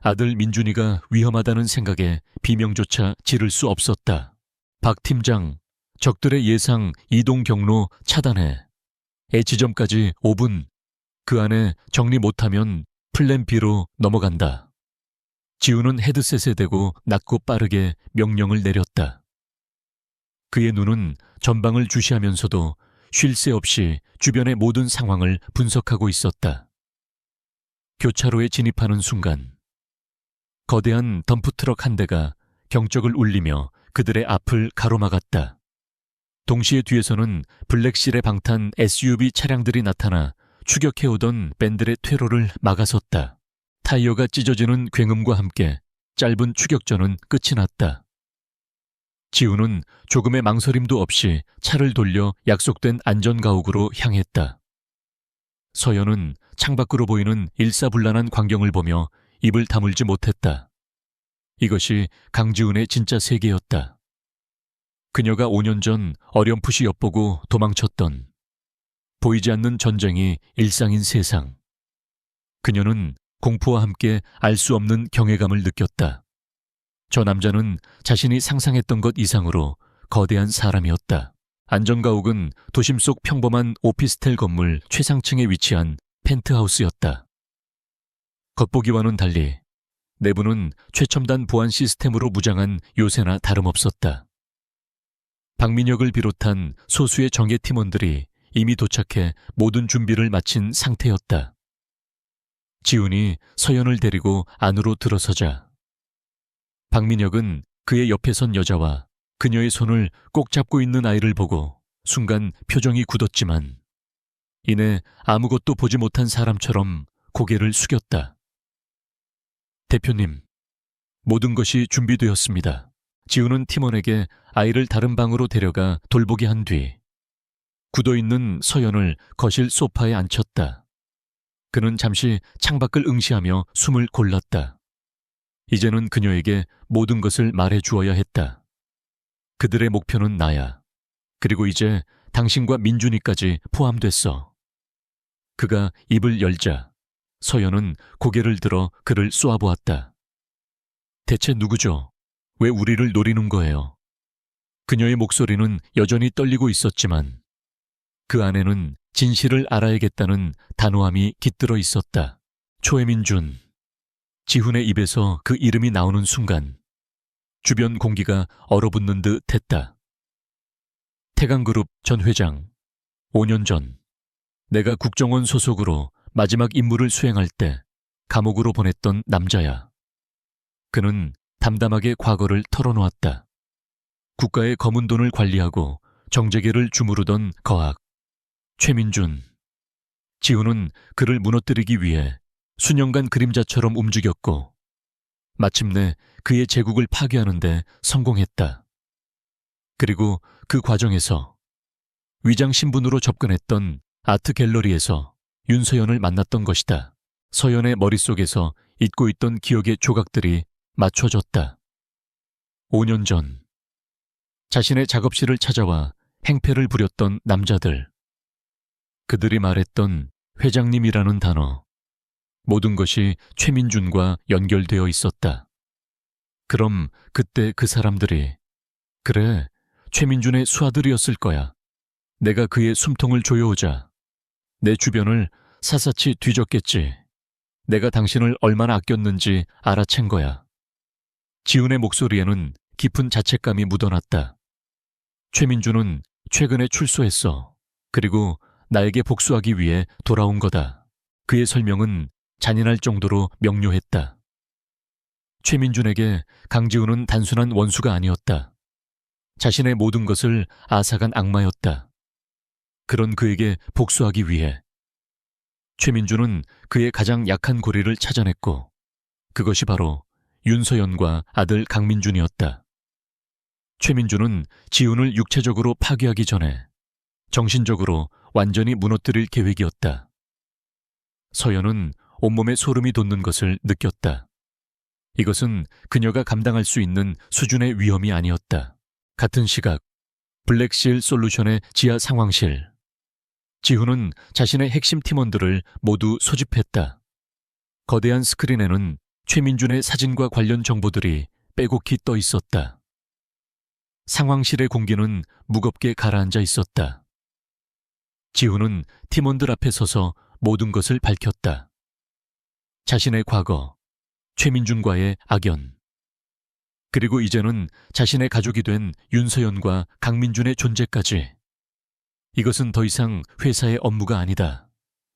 아들 민준이가 위험하다는 생각에 비명조차 지를 수 없었다. 박 팀장, 적들의 예상 이동 경로 차단해. H점까지 5분. 그 안에 정리 못하면 플랜 B로 넘어간다. 지훈은 헤드셋에 대고 낮고 빠르게 명령을 내렸다. 그의 눈은 전방을 주시하면서도 쉴 새 없이 주변의 모든 상황을 분석하고 있었다. 교차로에 진입하는 순간 거대한 덤프트럭 한 대가 경적을 울리며 그들의 앞을 가로막았다. 동시에 뒤에서는 블랙실에 방탄 SUV 차량들이 나타나 추격해오던 밴들의 퇴로를 막아섰다. 타이어가 찢어지는 굉음과 함께 짧은 추격전은 끝이 났다. 지훈은 조금의 망설임도 없이 차를 돌려 약속된 안전가옥으로 향했다. 서연은 창밖으로 보이는 일사불란한 광경을 보며 입을 다물지 못했다. 이것이 강지훈의 진짜 세계였다. 그녀가 5년 전 어렴풋이 엿보고 도망쳤던 보이지 않는 전쟁이 일상인 세상. 그녀는 공포와 함께 알 수 없는 경외감을 느꼈다. 저 남자는 자신이 상상했던 것 이상으로 거대한 사람이었다. 안전가옥은 도심 속 평범한 오피스텔 건물 최상층에 위치한 펜트하우스였다. 겉보기와는 달리 내부는 최첨단 보안 시스템으로 무장한 요새나 다름없었다. 박민혁을 비롯한 소수의 정예 팀원들이 이미 도착해 모든 준비를 마친 상태였다. 지훈이 서연을 데리고 안으로 들어서자 박민혁은 그의 옆에 선 여자와 그녀의 손을 꼭 잡고 있는 아이를 보고 순간 표정이 굳었지만 이내 아무것도 보지 못한 사람처럼 고개를 숙였다. 대표님, 모든 것이 준비되었습니다. 지훈은 팀원에게 아이를 다른 방으로 데려가 돌보게 한 뒤 굳어있는 서연을 거실 소파에 앉혔다. 그는 잠시 창밖을 응시하며 숨을 골랐다. 이제는 그녀에게 모든 것을 말해 주어야 했다. 그들의 목표는 나야. 그리고 이제 당신과 민준이까지 포함됐어. 그가 입을 열자 서연은 고개를 들어 그를 쏘아보았다. 대체 누구죠? 왜 우리를 노리는 거예요? 그녀의 목소리는 여전히 떨리고 있었지만 그 안에는 진실을 알아야겠다는 단호함이 깃들어 있었다. 초혜민준. 지훈의 입에서 그 이름이 나오는 순간 주변 공기가 얼어붙는 듯 했다. 태강그룹 전 회장. 5년 전 내가 국정원 소속으로 마지막 임무를 수행할 때 감옥으로 보냈던 남자야. 그는 담담하게 과거를 털어놓았다. 국가의 검은 돈을 관리하고 정재계를 주무르던 거악 최민준. 지훈은 그를 무너뜨리기 위해 수년간 그림자처럼 움직였고 마침내 그의 제국을 파괴하는 데 성공했다. 그리고 그 과정에서 위장 신분으로 접근했던 아트 갤러리에서 윤서연을 만났던 것이다. 서연의 머릿속에서 잊고 있던 기억의 조각들이 맞춰졌다. 5년 전 자신의 작업실을 찾아와 행패를 부렸던 남자들. 그들이 말했던 회장님이라는 단어. 모든 것이 최민준과 연결되어 있었다. 그럼 그때 그 사람들이 그래, 최민준의 수하들이었을 거야. 내가 그의 숨통을 조여오자 내 주변을 샅샅이 뒤졌겠지. 내가 당신을 얼마나 아꼈는지 알아챈 거야. 지훈의 목소리에는 깊은 자책감이 묻어났다. 최민준은 최근에 출소했어. 그리고 나에게 복수하기 위해 돌아온 거다. 그의 설명은 잔인할 정도로 명료했다. 최민준에게 강지훈은 단순한 원수가 아니었다. 자신의 모든 것을 앗아간 악마였다. 그런 그에게 복수하기 위해 최민준은 그의 가장 약한 고리를 찾아냈고 그것이 바로 윤서연과 아들 강민준이었다. 최민준은 지훈을 육체적으로 파괴하기 전에 정신적으로 완전히 무너뜨릴 계획이었다. 서연은 온몸에 소름이 돋는 것을 느꼈다. 이것은 그녀가 감당할 수 있는 수준의 위험이 아니었다. 같은 시각 블랙실 솔루션의 지하 상황실. 지훈은 자신의 핵심 팀원들을 모두 소집했다. 거대한 스크린에는 최민준의 사진과 관련 정보들이 빼곡히 떠 있었다. 상황실의 공기는 무겁게 가라앉아 있었다. 지훈은 팀원들 앞에 서서 모든 것을 밝혔다. 자신의 과거, 최민준과의 악연, 그리고 이제는 자신의 가족이 된 윤서연과 강민준의 존재까지. 이것은 더 이상 회사의 업무가 아니다.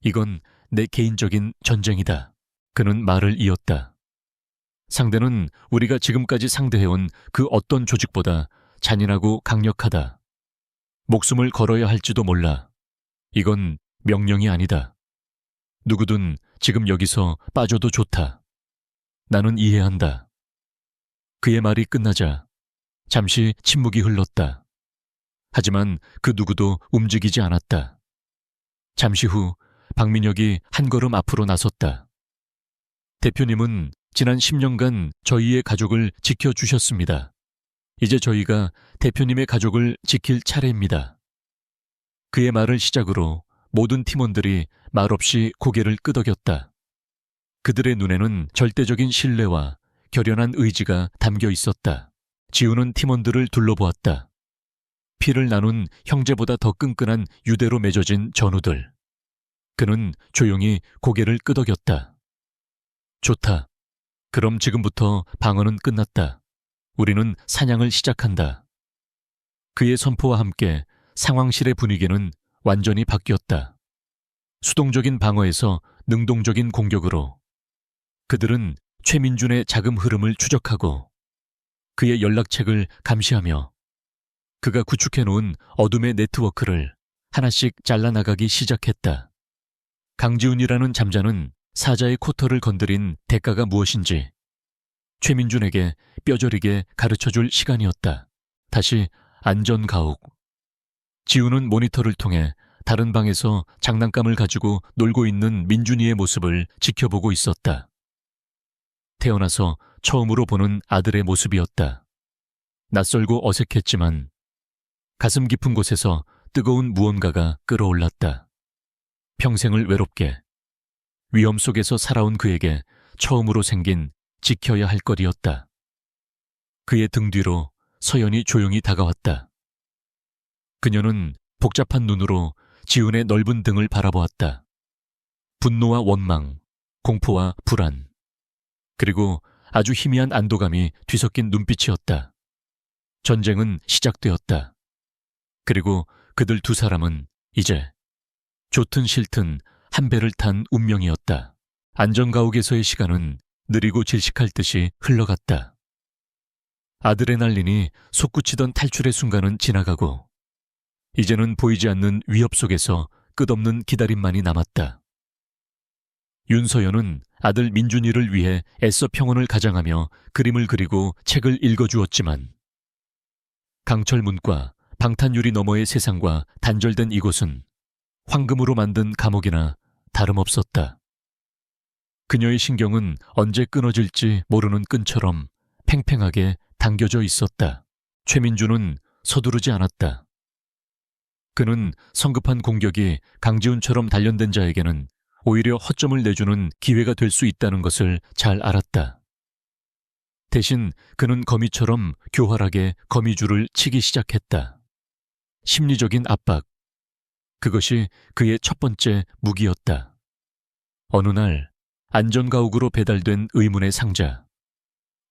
이건 내 개인적인 전쟁이다. 그는 말을 이었다. 상대는 우리가 지금까지 상대해온 그 어떤 조직보다 잔인하고 강력하다. 목숨을 걸어야 할지도 몰라. 이건 명령이 아니다. 누구든 지금 여기서 빠져도 좋다. 나는 이해한다. 그의 말이 끝나자 잠시 침묵이 흘렀다. 하지만 그 누구도 움직이지 않았다. 잠시 후 박민혁이 한 걸음 앞으로 나섰다. 대표님은 지난 10년간 저희의 가족을 지켜주셨습니다. 이제 저희가 대표님의 가족을 지킬 차례입니다. 그의 말을 시작으로 모든 팀원들이 말없이 고개를 끄덕였다. 그들의 눈에는 절대적인 신뢰와 결연한 의지가 담겨 있었다. 지우는 팀원들을 둘러보았다. 피를 나눈 형제보다 더 끈끈한 유대로 맺어진 전우들. 그는 조용히 고개를 끄덕였다. 좋다. 그럼 지금부터 방어는 끝났다. 우리는 사냥을 시작한다. 그의 선포와 함께 상황실의 분위기는 완전히 바뀌었다. 수동적인 방어에서 능동적인 공격으로 그들은 최민준의 자금 흐름을 추적하고 그의 연락책을 감시하며 그가 구축해놓은 어둠의 네트워크를 하나씩 잘라나가기 시작했다. 강지훈이라는 잠자는 사자의 코털을 건드린 대가가 무엇인지 최민준에게 뼈저리게 가르쳐줄 시간이었다. 다시 안전가옥. 지우는 모니터를 통해 다른 방에서 장난감을 가지고 놀고 있는 민준이의 모습을 지켜보고 있었다. 태어나서 처음으로 보는 아들의 모습이었다. 낯설고 어색했지만 가슴 깊은 곳에서 뜨거운 무언가가 끌어올랐다. 평생을 외롭게 위험 속에서 살아온 그에게 처음으로 생긴 지켜야 할 것이었다. 그의 등 뒤로 서연이 조용히 다가왔다. 그녀는 복잡한 눈으로 지훈의 넓은 등을 바라보았다. 분노와 원망, 공포와 불안, 그리고 아주 희미한 안도감이 뒤섞인 눈빛이었다. 전쟁은 시작되었다. 그리고 그들 두 사람은 이제 좋든 싫든 한 배를 탄 운명이었다. 안전가옥에서의 시간은 느리고 질식할 듯이 흘러갔다. 아드레날린이 솟구치던 탈출의 순간은 지나가고 이제는 보이지 않는 위협 속에서 끝없는 기다림만이 남았다. 윤서연은 아들 민준이를 위해 애써 평온을 가장하며 그림을 그리고 책을 읽어주었지만 강철문과 방탄유리 너머의 세상과 단절된 이곳은 황금으로 만든 감옥이나 다름없었다. 그녀의 신경은 언제 끊어질지 모르는 끈처럼 팽팽하게 당겨져 있었다. 최민준은 서두르지 않았다. 그는 성급한 공격이 강지훈처럼 단련된 자에게는 오히려 허점을 내주는 기회가 될 수 있다는 것을 잘 알았다. 대신 그는 거미처럼 교활하게 거미줄을 치기 시작했다. 심리적인 압박. 그것이 그의 첫 번째 무기였다. 어느 날 안전가옥으로 배달된 의문의 상자.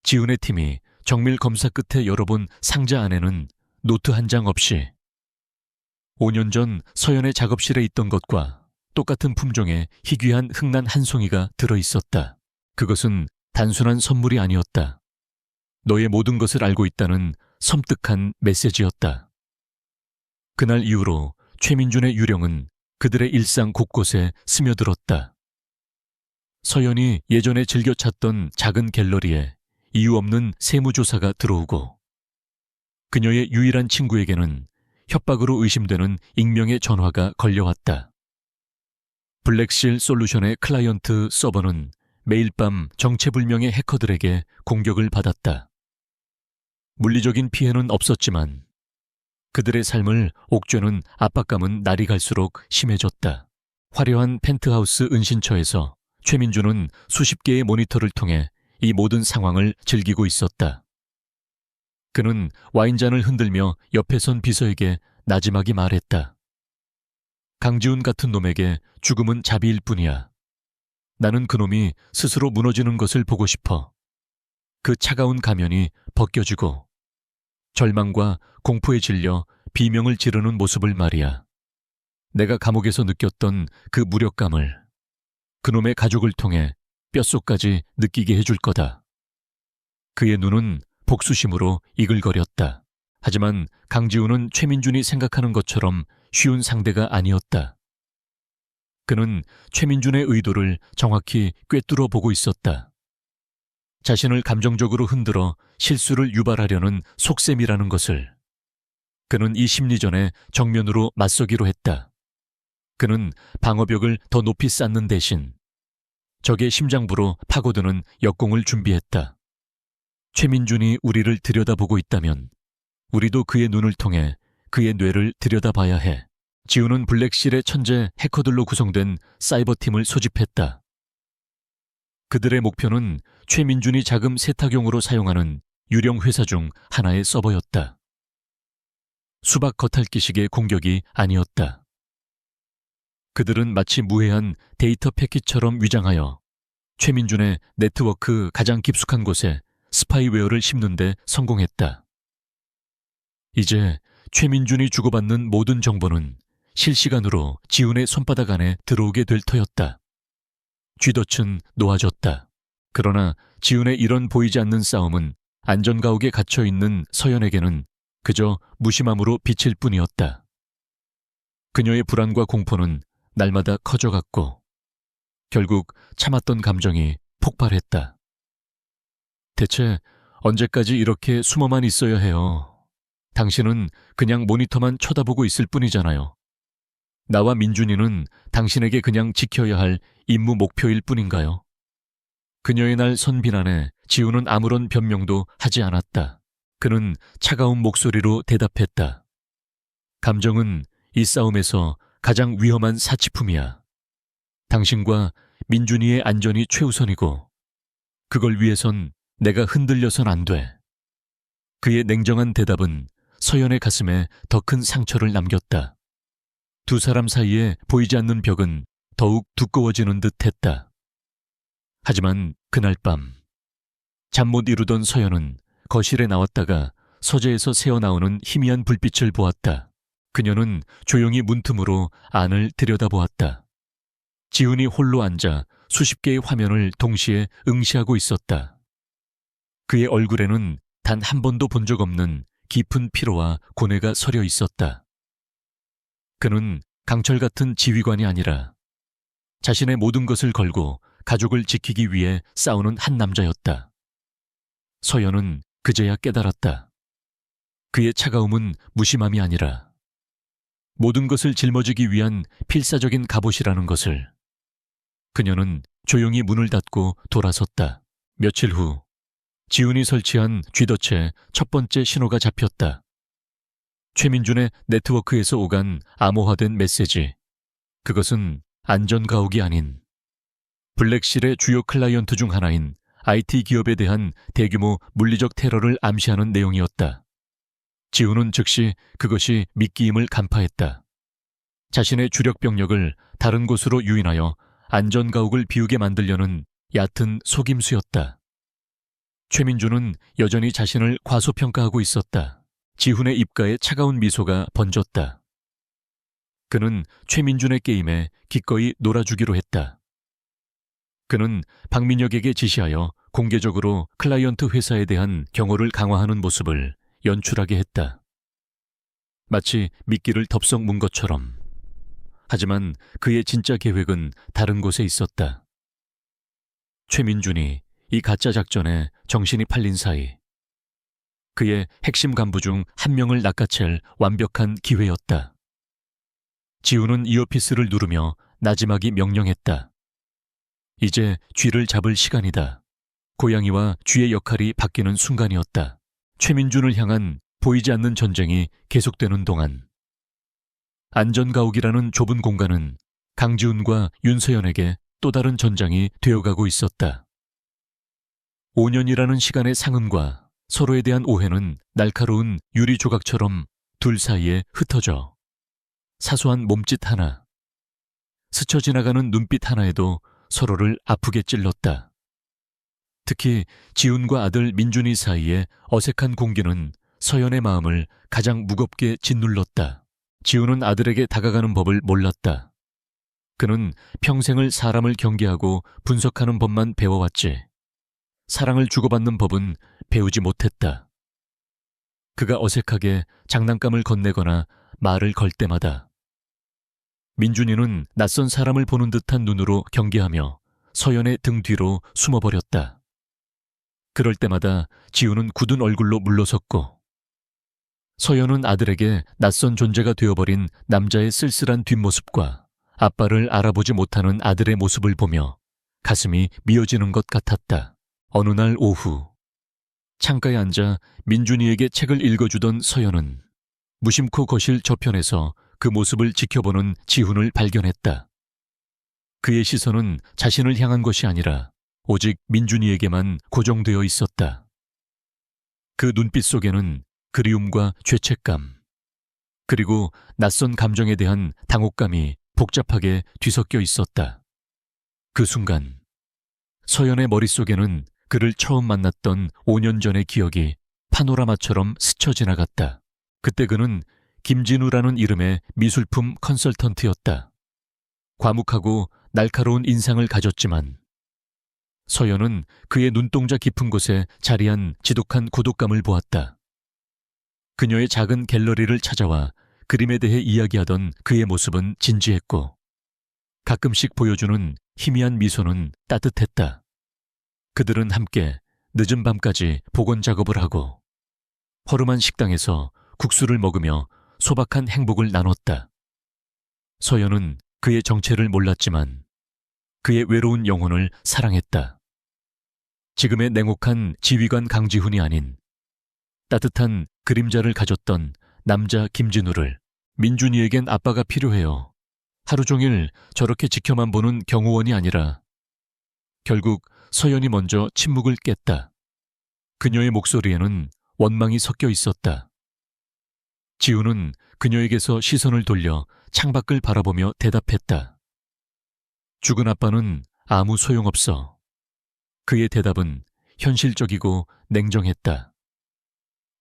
지훈의 팀이 정밀 검사 끝에 열어본 상자 안에는 노트 한 장 없이 5년 전 서연의 작업실에 있던 것과 똑같은 품종의 희귀한 흑난 한 송이가 들어있었다. 그것은 단순한 선물이 아니었다. 너의 모든 것을 알고 있다는 섬뜩한 메시지였다. 그날 이후로 최민준의 유령은 그들의 일상 곳곳에 스며들었다. 서연이 예전에 즐겨 찾던 작은 갤러리에 이유 없는 세무조사가 들어오고 그녀의 유일한 친구에게는 협박으로 의심되는 익명의 전화가 걸려왔다. 블랙실 솔루션의 클라이언트 서버는 매일 밤 정체불명의 해커들에게 공격을 받았다. 물리적인 피해는 없었지만 그들의 삶을 옥죄는 압박감은 날이 갈수록 심해졌다. 화려한 펜트하우스 은신처에서 최민준은 수십 개의 모니터를 통해 이 모든 상황을 즐기고 있었다. 그는 와인잔을 흔들며 옆에 선 비서에게 나지막이 말했다. 강지훈 같은 놈에게 죽음은 자비일 뿐이야. 나는 그놈이 스스로 무너지는 것을 보고 싶어. 그 차가운 가면이 벗겨지고 절망과 공포에 질려 비명을 지르는 모습을 말이야. 내가 감옥에서 느꼈던 그 무력감을 그놈의 가족을 통해 뼛속까지 느끼게 해줄 거다. 그의 눈은 복수심으로 이글거렸다. 하지만 강지훈은 최민준이 생각하는 것처럼 쉬운 상대가 아니었다. 그는 최민준의 의도를 정확히 꿰뚫어 보고 있었다. 자신을 감정적으로 흔들어 실수를 유발하려는 속셈이라는 것을 그는 이 심리전에 정면으로 맞서기로 했다. 그는 방어벽을 더 높이 쌓는 대신 적의 심장부로 파고드는 역공을 준비했다. 최민준이 우리를 들여다보고 있다면 우리도 그의 눈을 통해 그의 뇌를 들여다봐야 해. 지훈은 블랙실의 천재 해커들로 구성된 사이버팀을 소집했다. 그들의 목표는 최민준이 자금 세탁용으로 사용하는 유령 회사 중 하나의 서버였다. 수박 겉핥기식의 공격이 아니었다. 그들은 마치 무해한 데이터 패킷처럼 위장하여 최민준의 네트워크 가장 깊숙한 곳에 스파이웨어를 심는 데 성공했다. 이제 최민준이 주고받는 모든 정보는 실시간으로 지훈의 손바닥 안에 들어오게 될 터였다. 쥐덫은 놓아졌다. 그러나 지훈의 이런 보이지 않는 싸움은 안전가옥에 갇혀있는 서연에게는 그저 무심함으로 비칠 뿐이었다. 그녀의 불안과 공포는 날마다 커져갔고 결국 참았던 감정이 폭발했다. 대체 언제까지 이렇게 숨어만 있어야 해요? 당신은 그냥 모니터만 쳐다보고 있을 뿐이잖아요. 나와 민준이는 당신에게 그냥 지켜야 할 임무 목표일 뿐인가요? 그녀의 날 선 비난에 지훈은 아무런 변명도 하지 않았다. 그는 차가운 목소리로 대답했다. 감정은 이 싸움에서 가장 위험한 사치품이야. 당신과 민준이의 안전이 최우선이고 그걸 위해선 내가 흔들려선 안 돼. 그의 냉정한 대답은 서연의 가슴에 더 큰 상처를 남겼다. 두 사람 사이에 보이지 않는 벽은 더욱 두꺼워지는 듯 했다. 하지만 그날 밤 잠 못 이루던 서연은 거실에 나왔다가 서재에서 새어나오는 희미한 불빛을 보았다. 그녀는 조용히 문틈으로 안을 들여다보았다. 지훈이 홀로 앉아 수십 개의 화면을 동시에 응시하고 있었다. 그의 얼굴에는 단 한 번도 본 적 없는 깊은 피로와 고뇌가 서려 있었다. 그는 강철 같은 지휘관이 아니라 자신의 모든 것을 걸고 가족을 지키기 위해 싸우는 한 남자였다. 서연은 그제야 깨달았다. 그의 차가움은 무심함이 아니라 모든 것을 짊어지기 위한 필사적인 갑옷이라는 것을. 그녀는 조용히 문을 닫고 돌아섰다. 며칠 후 지훈이 설치한 쥐덫에 첫 번째 신호가 잡혔다. 최민준의 네트워크에서 오간 암호화된 메시지. 그것은 안전가옥이 아닌 블랙실의 주요 클라이언트 중 하나인 IT 기업에 대한 대규모 물리적 테러를 암시하는 내용이었다. 지훈은 즉시 그것이 미끼임을 간파했다. 자신의 주력 병력을 다른 곳으로 유인하여 안전가옥을 비우게 만들려는 얕은 속임수였다. 최민준은 여전히 자신을 과소평가하고 있었다. 지훈의 입가에 차가운 미소가 번졌다. 그는 최민준의 게임에 기꺼이 놀아주기로 했다. 그는 박민혁에게 지시하여 공개적으로 클라이언트 회사에 대한 경호를 강화하는 모습을 연출하게 했다. 마치 미끼를 덥석 문 것처럼. 하지만 그의 진짜 계획은 다른 곳에 있었다. 최민준이 이 가짜 작전에 정신이 팔린 사이 그의 핵심 간부 중 한 명을 낚아챌 완벽한 기회였다. 지훈은 이어피스를 누르며 나지막이 명령했다. 이제 쥐를 잡을 시간이다. 고양이와 쥐의 역할이 바뀌는 순간이었다. 최민준을 향한 보이지 않는 전쟁이 계속되는 동안 안전가옥이라는 좁은 공간은 강지훈과 윤서연에게 또 다른 전장이 되어가고 있었다. 5년이라는 시간의 상흔과 서로에 대한 오해는 날카로운 유리 조각처럼 둘 사이에 흩어져 사소한 몸짓 하나, 스쳐 지나가는 눈빛 하나에도 서로를 아프게 찔렀다. 특히 지훈과 아들 민준이 사이에 어색한 공기는 서연의 마음을 가장 무겁게 짓눌렀다. 지훈은 아들에게 다가가는 법을 몰랐다. 그는 평생을 사람을 경계하고 분석하는 법만 배워왔지. 사랑을 주고받는 법은 배우지 못했다. 그가 어색하게 장난감을 건네거나 말을 걸 때마다 민준이는 낯선 사람을 보는 듯한 눈으로 경계하며 서연의 등 뒤로 숨어버렸다. 그럴 때마다 지훈은 굳은 얼굴로 물러섰고 서연은 아들에게 낯선 존재가 되어버린 남자의 쓸쓸한 뒷모습과 아빠를 알아보지 못하는 아들의 모습을 보며 가슴이 미어지는 것 같았다. 어느 날 오후 창가에 앉아 민준이에게 책을 읽어주던 서연은 무심코 거실 저편에서 그 모습을 지켜보는 지훈을 발견했다. 그의 시선은 자신을 향한 것이 아니라 오직 민준이에게만 고정되어 있었다. 그 눈빛 속에는 그리움과 죄책감, 그리고 낯선 감정에 대한 당혹감이 복잡하게 뒤섞여 있었다. 그 순간 서연의 머릿속에는 그를 처음 만났던 5년 전의 기억이 파노라마처럼 스쳐 지나갔다. 그때 그는 김진우라는 이름의 미술품 컨설턴트였다. 과묵하고 날카로운 인상을 가졌지만 서연은 그의 눈동자 깊은 곳에 자리한 지독한 고독감을 보았다. 그녀의 작은 갤러리를 찾아와 그림에 대해 이야기하던 그의 모습은 진지했고 가끔씩 보여주는 희미한 미소는 따뜻했다. 그들은 함께 늦은 밤까지 복원 작업을 하고 허름한 식당에서 국수를 먹으며 소박한 행복을 나눴다. 서연은 그의 정체를 몰랐지만 그의 외로운 영혼을 사랑했다. 지금의 냉혹한 지휘관 강지훈이 아닌 따뜻한 그림자를 가졌던 남자 김진우를. 민준이에겐 아빠가 필요해요. 하루 종일 저렇게 지켜만 보는 경호원이 아니라. 결국 서연이 먼저 침묵을 깼다. 그녀의 목소리에는 원망이 섞여 있었다. 지우는 그녀에게서 시선을 돌려 창밖을 바라보며 대답했다. 죽은 아빠는 아무 소용없어. 그의 대답은 현실적이고 냉정했다.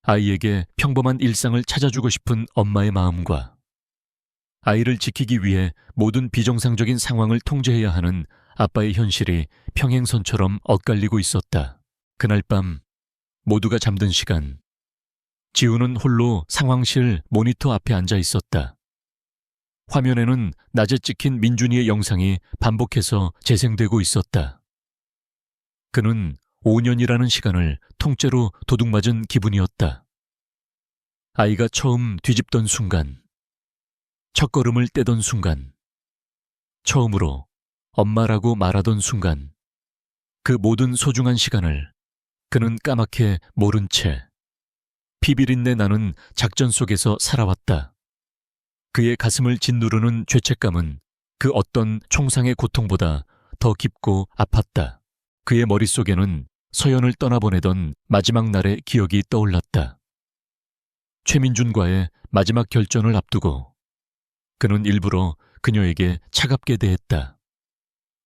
아이에게 평범한 일상을 찾아주고 싶은 엄마의 마음과 아이를 지키기 위해 모든 비정상적인 상황을 통제해야 하는 아빠의 현실이 평행선처럼 엇갈리고 있었다. 그날 밤 모두가 잠든 시간, 지우는 홀로 상황실 모니터 앞에 앉아 있었다. 화면에는 낮에 찍힌 민준이의 영상이 반복해서 재생되고 있었다. 그는 5년이라는 시간을 통째로 도둑맞은 기분이었다. 아이가 처음 뒤집던 순간, 첫걸음을 떼던 순간, 처음으로 엄마라고 말하던 순간, 그 모든 소중한 시간을 그는 까맣게 모른 채 피비린내 나는 작전 속에서 살아왔다. 그의 가슴을 짓누르는 죄책감은 그 어떤 총상의 고통보다 더 깊고 아팠다. 그의 머릿속에는 서연을 떠나보내던 마지막 날의 기억이 떠올랐다. 최민준과의 마지막 결전을 앞두고 그는 일부러 그녀에게 차갑게 대했다.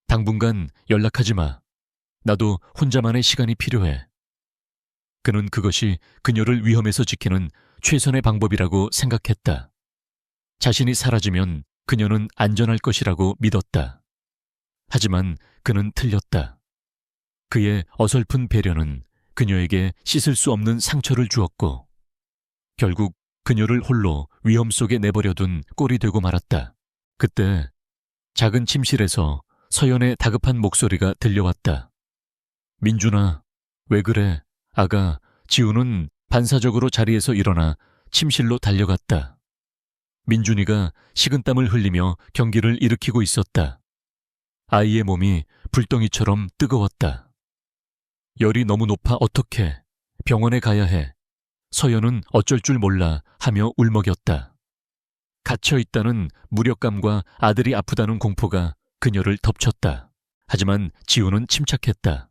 당분간 연락하지 마. 나도 혼자만의 시간이 필요해. 그는 그것이 그녀를 위험에서 지키는 최선의 방법이라고 생각했다. 자신이 사라지면 그녀는 안전할 것이라고 믿었다. 하지만 그는 틀렸다. 그의 어설픈 배려는 그녀에게 씻을 수 없는 상처를 주었고 결국 그녀를 홀로 위험 속에 내버려둔 꼴이 되고 말았다. 그때 작은 침실에서 서연의 다급한 목소리가 들려왔다. 민준아, 왜 그래? 아가. 지우는 반사적으로 자리에서 일어나 침실로 달려갔다. 민준이가 식은땀을 흘리며 경기를 일으키고 있었다. 아이의 몸이 불덩이처럼 뜨거웠다. 열이 너무 높아 어떡해. 병원에 가야 해. 서연은 어쩔 줄 몰라 하며 울먹였다. 갇혀있다는 무력감과 아들이 아프다는 공포가 그녀를 덮쳤다. 하지만 지우는 침착했다.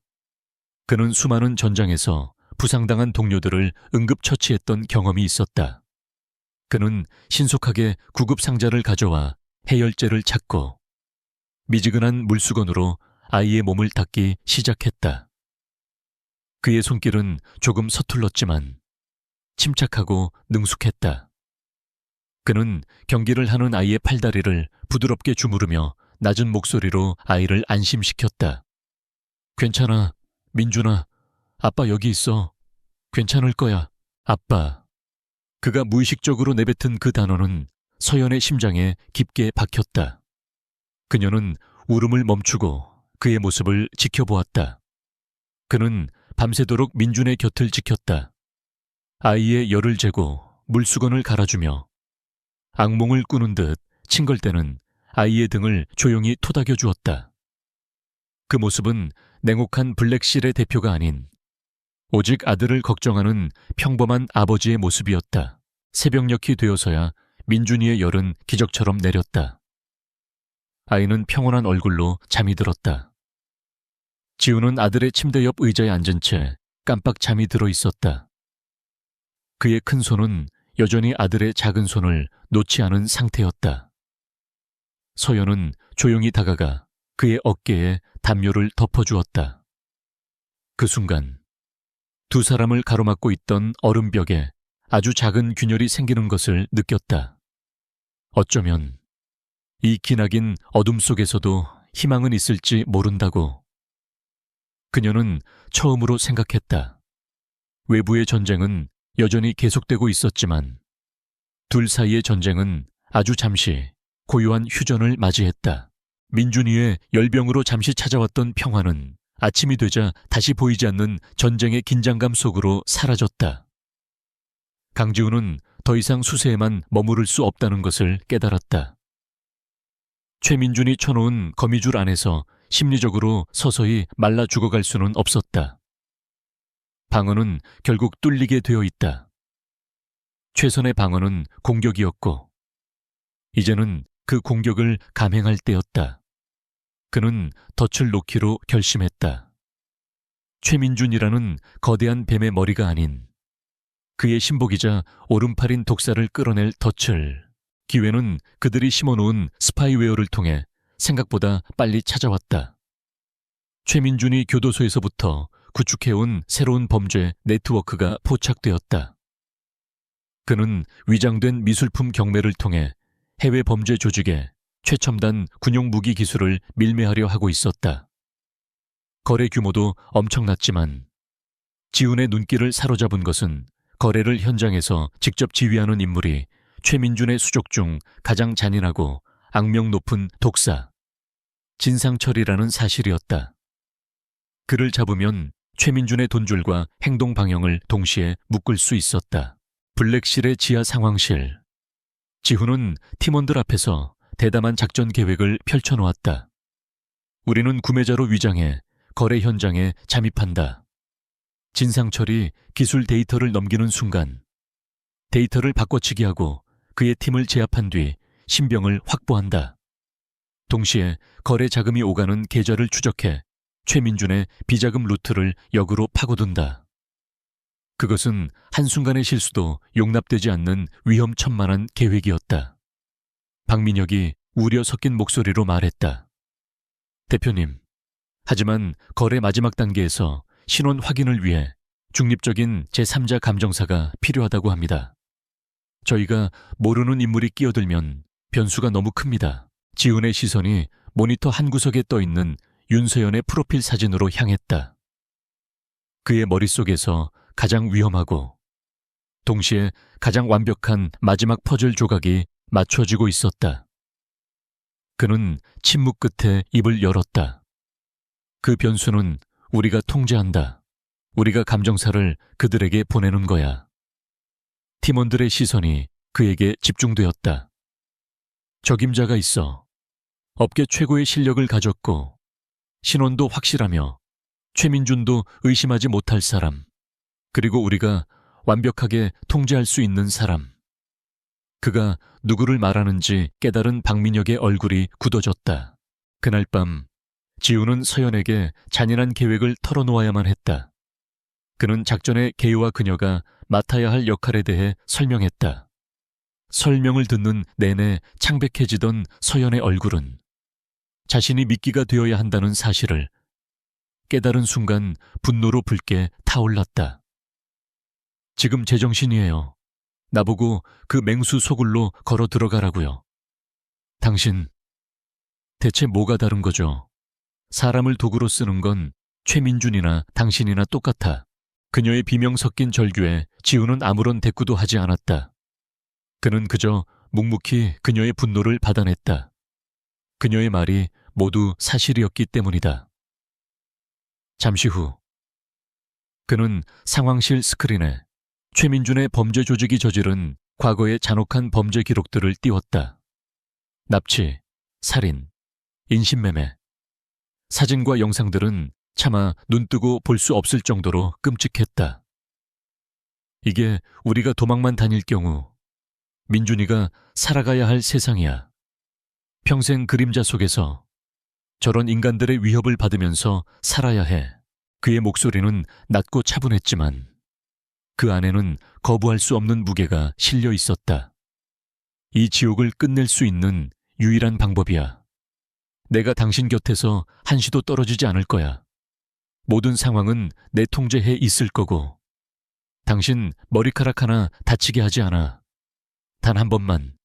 그는 수많은 전장에서 부상당한 동료들을 응급처치했던 경험이 있었다. 그는 신속하게 구급상자를 가져와 해열제를 찾고 미지근한 물수건으로 아이의 몸을 닦기 시작했다. 그의 손길은 조금 서툴렀지만 침착하고 능숙했다. 그는 경기를 하는 아이의 팔다리를 부드럽게 주무르며 낮은 목소리로 아이를 안심시켰다. 괜찮아, 민준아. 아빠 여기 있어. 괜찮을 거야, 아빠. 그가 무의식적으로 내뱉은 그 단어는 서연의 심장에 깊게 박혔다. 그녀는 울음을 멈추고 그의 모습을 지켜보았다. 그는 밤새도록 민준의 곁을 지켰다. 아이의 열을 재고 물수건을 갈아주며 악몽을 꾸는 듯 칭걸 때는 아이의 등을 조용히 토닥여 주었다. 그 모습은 냉혹한 블랙실의 대표가 아닌 오직 아들을 걱정하는 평범한 아버지의 모습이었다. 새벽녘이 되어서야 민준이의 열은 기적처럼 내렸다. 아이는 평온한 얼굴로 잠이 들었다. 지우는 아들의 침대 옆 의자에 앉은 채 깜빡 잠이 들어 있었다. 그의 큰 손은 여전히 아들의 작은 손을 놓지 않은 상태였다. 서연은 조용히 다가가 그의 어깨에 담요를 덮어주었다. 그 순간 두 사람을 가로막고 있던 얼음벽에 아주 작은 균열이 생기는 것을 느꼈다. 어쩌면 이 기나긴 어둠 속에서도 희망은 있을지 모른다고. 그녀는 처음으로 생각했다. 외부의 전쟁은 여전히 계속되고 있었지만 둘 사이의 전쟁은 아주 잠시 고요한 휴전을 맞이했다. 민준이의 열병으로 잠시 찾아왔던 평화는 아침이 되자 다시 보이지 않는 전쟁의 긴장감 속으로 사라졌다. 강지우는 더 이상 수세에만 머무를 수 없다는 것을 깨달았다. 최민준이 쳐놓은 거미줄 안에서 심리적으로 서서히 말라 죽어갈 수는 없었다. 방어는 결국 뚫리게 되어 있다. 최선의 방어는 공격이었고 이제는 그 공격을 감행할 때였다. 그는 덫을 놓기로 결심했다. 최민준이라는 거대한 뱀의 머리가 아닌 그의 신복이자 오른팔인 독사를 끌어낼 덫을 기회는 그들이 심어놓은 스파이웨어를 통해 생각보다 빨리 찾아왔다. 최민준이 교도소에서부터 구축해온 새로운 범죄 네트워크가 포착되었다. 그는 위장된 미술품 경매를 통해 해외 범죄 조직에 최첨단 군용 무기 기술을 밀매하려 하고 있었다. 거래 규모도 엄청났지만 지훈의 눈길을 사로잡은 것은 거래를 현장에서 직접 지휘하는 인물이 최민준의 수족 중 가장 잔인하고 악명 높은 독사 진상철이라는 사실이었다. 그를 잡으면 최민준의 돈줄과 행동 방향을 동시에 묶을 수 있었다. 블랙실의 지하 상황실. 지훈은 팀원들 앞에서 대담한 작전 계획을 펼쳐놓았다. 우리는 구매자로 위장해 거래 현장에 잠입한다. 진상철이 기술 데이터를 넘기는 순간 데이터를 바꿔치기 하고 그의 팀을 제압한 뒤 신병을 확보한다. 동시에 거래 자금이 오가는 계좌를 추적해 최민준의 비자금 루트를 역으로 파고든다. 그것은 한순간의 실수도 용납되지 않는 위험천만한 계획이었다. 박민혁이 우려 섞인 목소리로 말했다. 대표님, 하지만 거래 마지막 단계에서 신원 확인을 위해 중립적인 제3자 감정사가 필요하다고 합니다. 저희가 모르는 인물이 끼어들면 변수가 너무 큽니다. 지훈의 시선이 모니터 한 구석에 떠있는 윤서연의 프로필 사진으로 향했다. 그의 머릿속에서 가장 위험하고 동시에 가장 완벽한 마지막 퍼즐 조각이 맞춰지고 있었다. 그는 침묵 끝에 입을 열었다. 그 변수는 우리가 통제한다. 우리가 감정사를 그들에게 보내는 거야. 팀원들의 시선이 그에게 집중되었다. 적임자가 있어. 업계 최고의 실력을 가졌고 신원도 확실하며 최민준도 의심하지 못할 사람. 그리고 우리가 완벽하게 통제할 수 있는 사람. 그가 누구를 말하는지 깨달은 박민혁의 얼굴이 굳어졌다. 그날 밤 지우는 서연에게 잔인한 계획을 털어놓아야만 했다. 그는 작전의 개요와 그녀가 맡아야 할 역할에 대해 설명했다. 설명을 듣는 내내 창백해지던 서연의 얼굴은 자신이 미끼가 되어야 한다는 사실을 깨달은 순간 분노로 붉게 타올랐다. 지금 제정신이에요. 나보고 그 맹수 소굴로 걸어 들어가라고요. 당신, 대체 뭐가 다른 거죠? 사람을 도구로 쓰는 건 최민준이나 당신이나 똑같아. 그녀의 비명 섞인 절규에 지우는 아무런 대꾸도 하지 않았다. 그는 그저 묵묵히 그녀의 분노를 받아냈다. 그녀의 말이 모두 사실이었기 때문이다. 잠시 후 그는 상황실 스크린에 최민준의 범죄 조직이 저지른 과거의 잔혹한 범죄 기록들을 띄웠다. 납치, 살인, 인신매매. 사진과 영상들은 차마 눈뜨고 볼 수 없을 정도로 끔찍했다. 이게 우리가 도망만 다닐 경우 민준이가 살아가야 할 세상이야. 평생 그림자 속에서 저런 인간들의 위협을 받으면서 살아야 해. 그의 목소리는 낮고 차분했지만 그 안에는 거부할 수 없는 무게가 실려 있었다. 이 지옥을 끝낼 수 있는 유일한 방법이야. 내가 당신 곁에서 한시도 떨어지지 않을 거야. 모든 상황은 내 통제해 있을 거고 당신 머리카락 하나 다치게 하지 않아. 단 한 번만,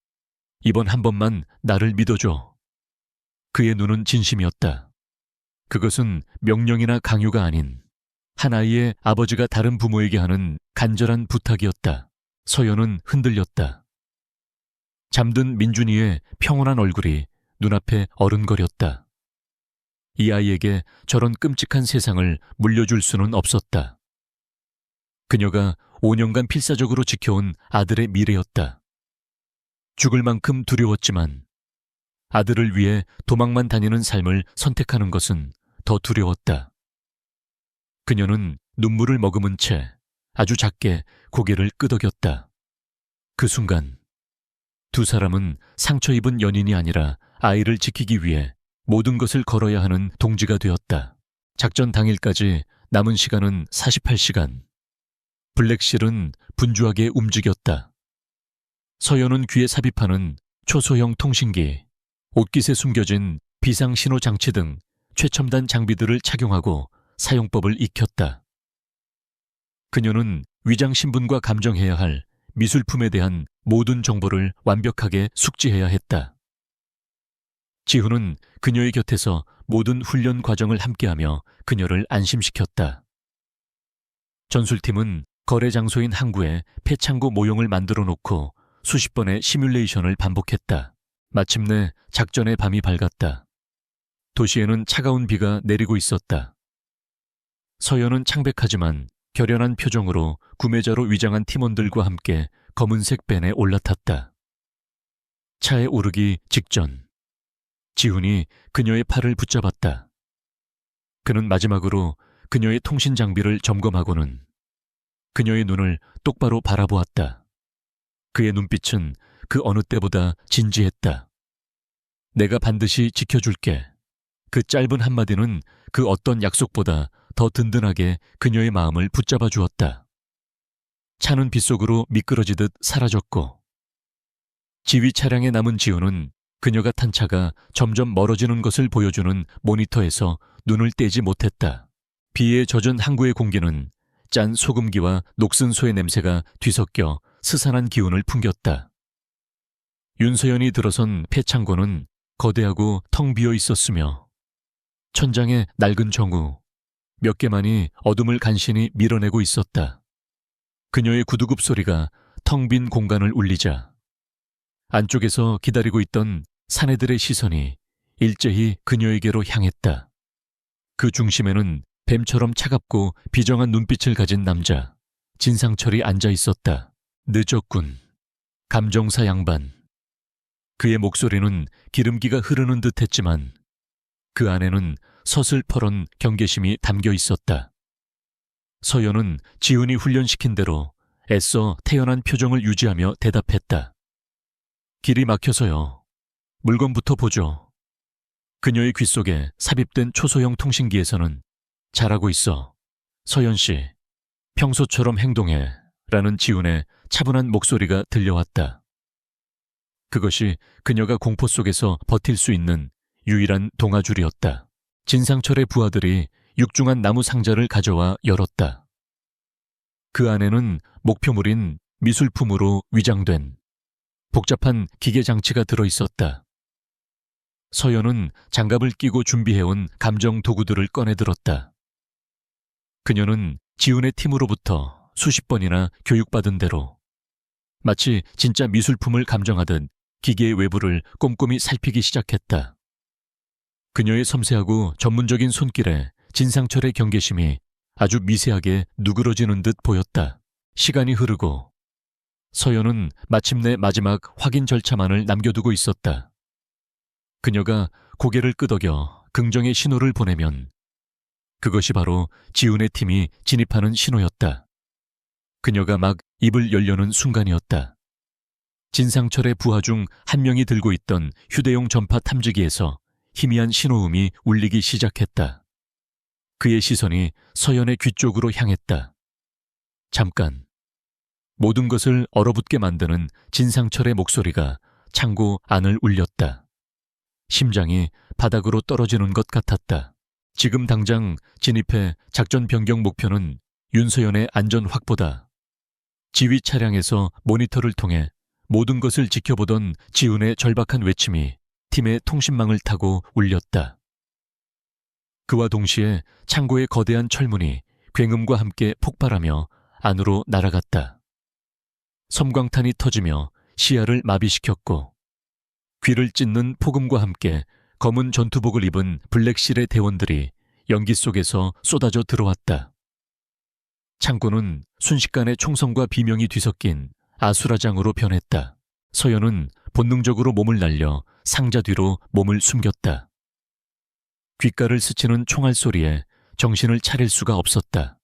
이번 한 번만 나를 믿어줘. 그의 눈은 진심이었다. 그것은 명령이나 강요가 아닌 한 아이의 아버지가 다른 부모에게 하는 간절한 부탁이었다. 서연은 흔들렸다. 잠든 민준이의 평온한 얼굴이 눈앞에 어른거렸다. 이 아이에게 저런 끔찍한 세상을 물려줄 수는 없었다. 그녀가 5년간 필사적으로 지켜온 아들의 미래였다. 죽을 만큼 두려웠지만 아들을 위해 도망만 다니는 삶을 선택하는 것은 더 두려웠다. 그녀는 눈물을 머금은 채 아주 작게 고개를 끄덕였다. 그 순간 두 사람은 상처 입은 연인이 아니라 아이를 지키기 위해 모든 것을 걸어야 하는 동지가 되었다. 작전 당일까지 남은 시간은 48시간. 블랙실은 분주하게 움직였다. 서연은 귀에 삽입하는 초소형 통신기, 옷깃에 숨겨진 비상신호 장치 등 최첨단 장비들을 착용하고 사용법을 익혔다. 그녀는 위장 신분과 감정해야 할 미술품에 대한 모든 정보를 완벽하게 숙지해야 했다. 지훈은 그녀의 곁에서 모든 훈련 과정을 함께하며 그녀를 안심시켰다. 전술팀은 거래 장소인 항구에 폐창고 모형을 만들어 놓고 수십 번의 시뮬레이션을 반복했다. 마침내 작전의 밤이 밝았다. 도시에는 차가운 비가 내리고 있었다. 서연은 창백하지만 결연한 표정으로 구매자로 위장한 팀원들과 함께 검은색 밴에 올라탔다. 차에 오르기 직전 지훈이 그녀의 팔을 붙잡았다. 그는 마지막으로 그녀의 통신 장비를 점검하고는 그녀의 눈을 똑바로 바라보았다. 그의 눈빛은 그 어느 때보다 진지했다. 내가 반드시 지켜줄게. 그 짧은 한마디는 그 어떤 약속보다 더 든든하게 그녀의 마음을 붙잡아 주었다. 차는 빗속으로 미끄러지듯 사라졌고 지휘 차량에 남은 지훈은 그녀가 탄 차가 점점 멀어지는 것을 보여주는 모니터에서 눈을 떼지 못했다. 비에 젖은 항구의 공기는 짠 소금기와 녹슨 소의 냄새가 뒤섞여 스산한 기운을 풍겼다. 윤서연이 들어선 폐창고는 거대하고 텅 비어 있었으며 천장에 낡은 정우, 몇 개만이 어둠을 간신히 밀어내고 있었다. 그녀의 구두굽 소리가 텅 빈 공간을 울리자 안쪽에서 기다리고 있던 사내들의 시선이 일제히 그녀에게로 향했다. 그 중심에는 뱀처럼 차갑고 비정한 눈빛을 가진 남자 진상철이 앉아 있었다. 늦었군. 감정사 양반. 그의 목소리는 기름기가 흐르는 듯 했지만 그 안에는 서슬퍼런 경계심이 담겨 있었다. 서연은 지훈이 훈련시킨 대로 애써 태연한 표정을 유지하며 대답했다. 길이 막혀서요. 물건부터 보죠. 그녀의 귓속에 삽입된 초소형 통신기에서는 잘하고 있어. 서연 씨, 평소처럼 행동해. 라는 지훈의 차분한 목소리가 들려왔다. 그것이 그녀가 공포 속에서 버틸 수 있는 유일한 동아줄이었다. 진상철의 부하들이 육중한 나무 상자를 가져와 열었다. 그 안에는 목표물인 미술품으로 위장된 복잡한 기계 장치가 들어있었다. 서연은 장갑을 끼고 준비해온 감정 도구들을 꺼내들었다. 그녀는 지훈의 팀으로부터 수십 번이나 교육받은 대로 마치 진짜 미술품을 감정하듯 기계의 외부를 꼼꼼히 살피기 시작했다. 그녀의 섬세하고 전문적인 손길에 진상철의 경계심이 아주 미세하게 누그러지는 듯 보였다. 시간이 흐르고 서연은 마침내 마지막 확인 절차만을 남겨두고 있었다. 그녀가 고개를 끄덕여 긍정의 신호를 보내면 그것이 바로 지훈의 팀이 진입하는 신호였다. 그녀가 막 입을 열려는 순간이었다. 진상철의 부하 중 한 명이 들고 있던 휴대용 전파 탐지기에서 희미한 신호음이 울리기 시작했다. 그의 시선이 서연의 귀 쪽으로 향했다. 잠깐. 모든 것을 얼어붙게 만드는 진상철의 목소리가 창고 안을 울렸다. 심장이 바닥으로 떨어지는 것 같았다. 지금 당장 진입해 작전 변경 목표는 윤서연의 안전 확보다. 지휘 차량에서 모니터를 통해 모든 것을 지켜보던 지훈의 절박한 외침이 팀의 통신망을 타고 울렸다. 그와 동시에 창고의 거대한 철문이 굉음과 함께 폭발하며 안으로 날아갔다. 섬광탄이 터지며 시야를 마비시켰고 귀를 찢는 폭음과 함께 검은 전투복을 입은 블랙실의 대원들이 연기 속에서 쏟아져 들어왔다. 창고는 순식간에 총성과 비명이 뒤섞인 아수라장으로 변했다. 서연은 본능적으로 몸을 날려 상자 뒤로 몸을 숨겼다. 귓가를 스치는 총알 소리에 정신을 차릴 수가 없었다.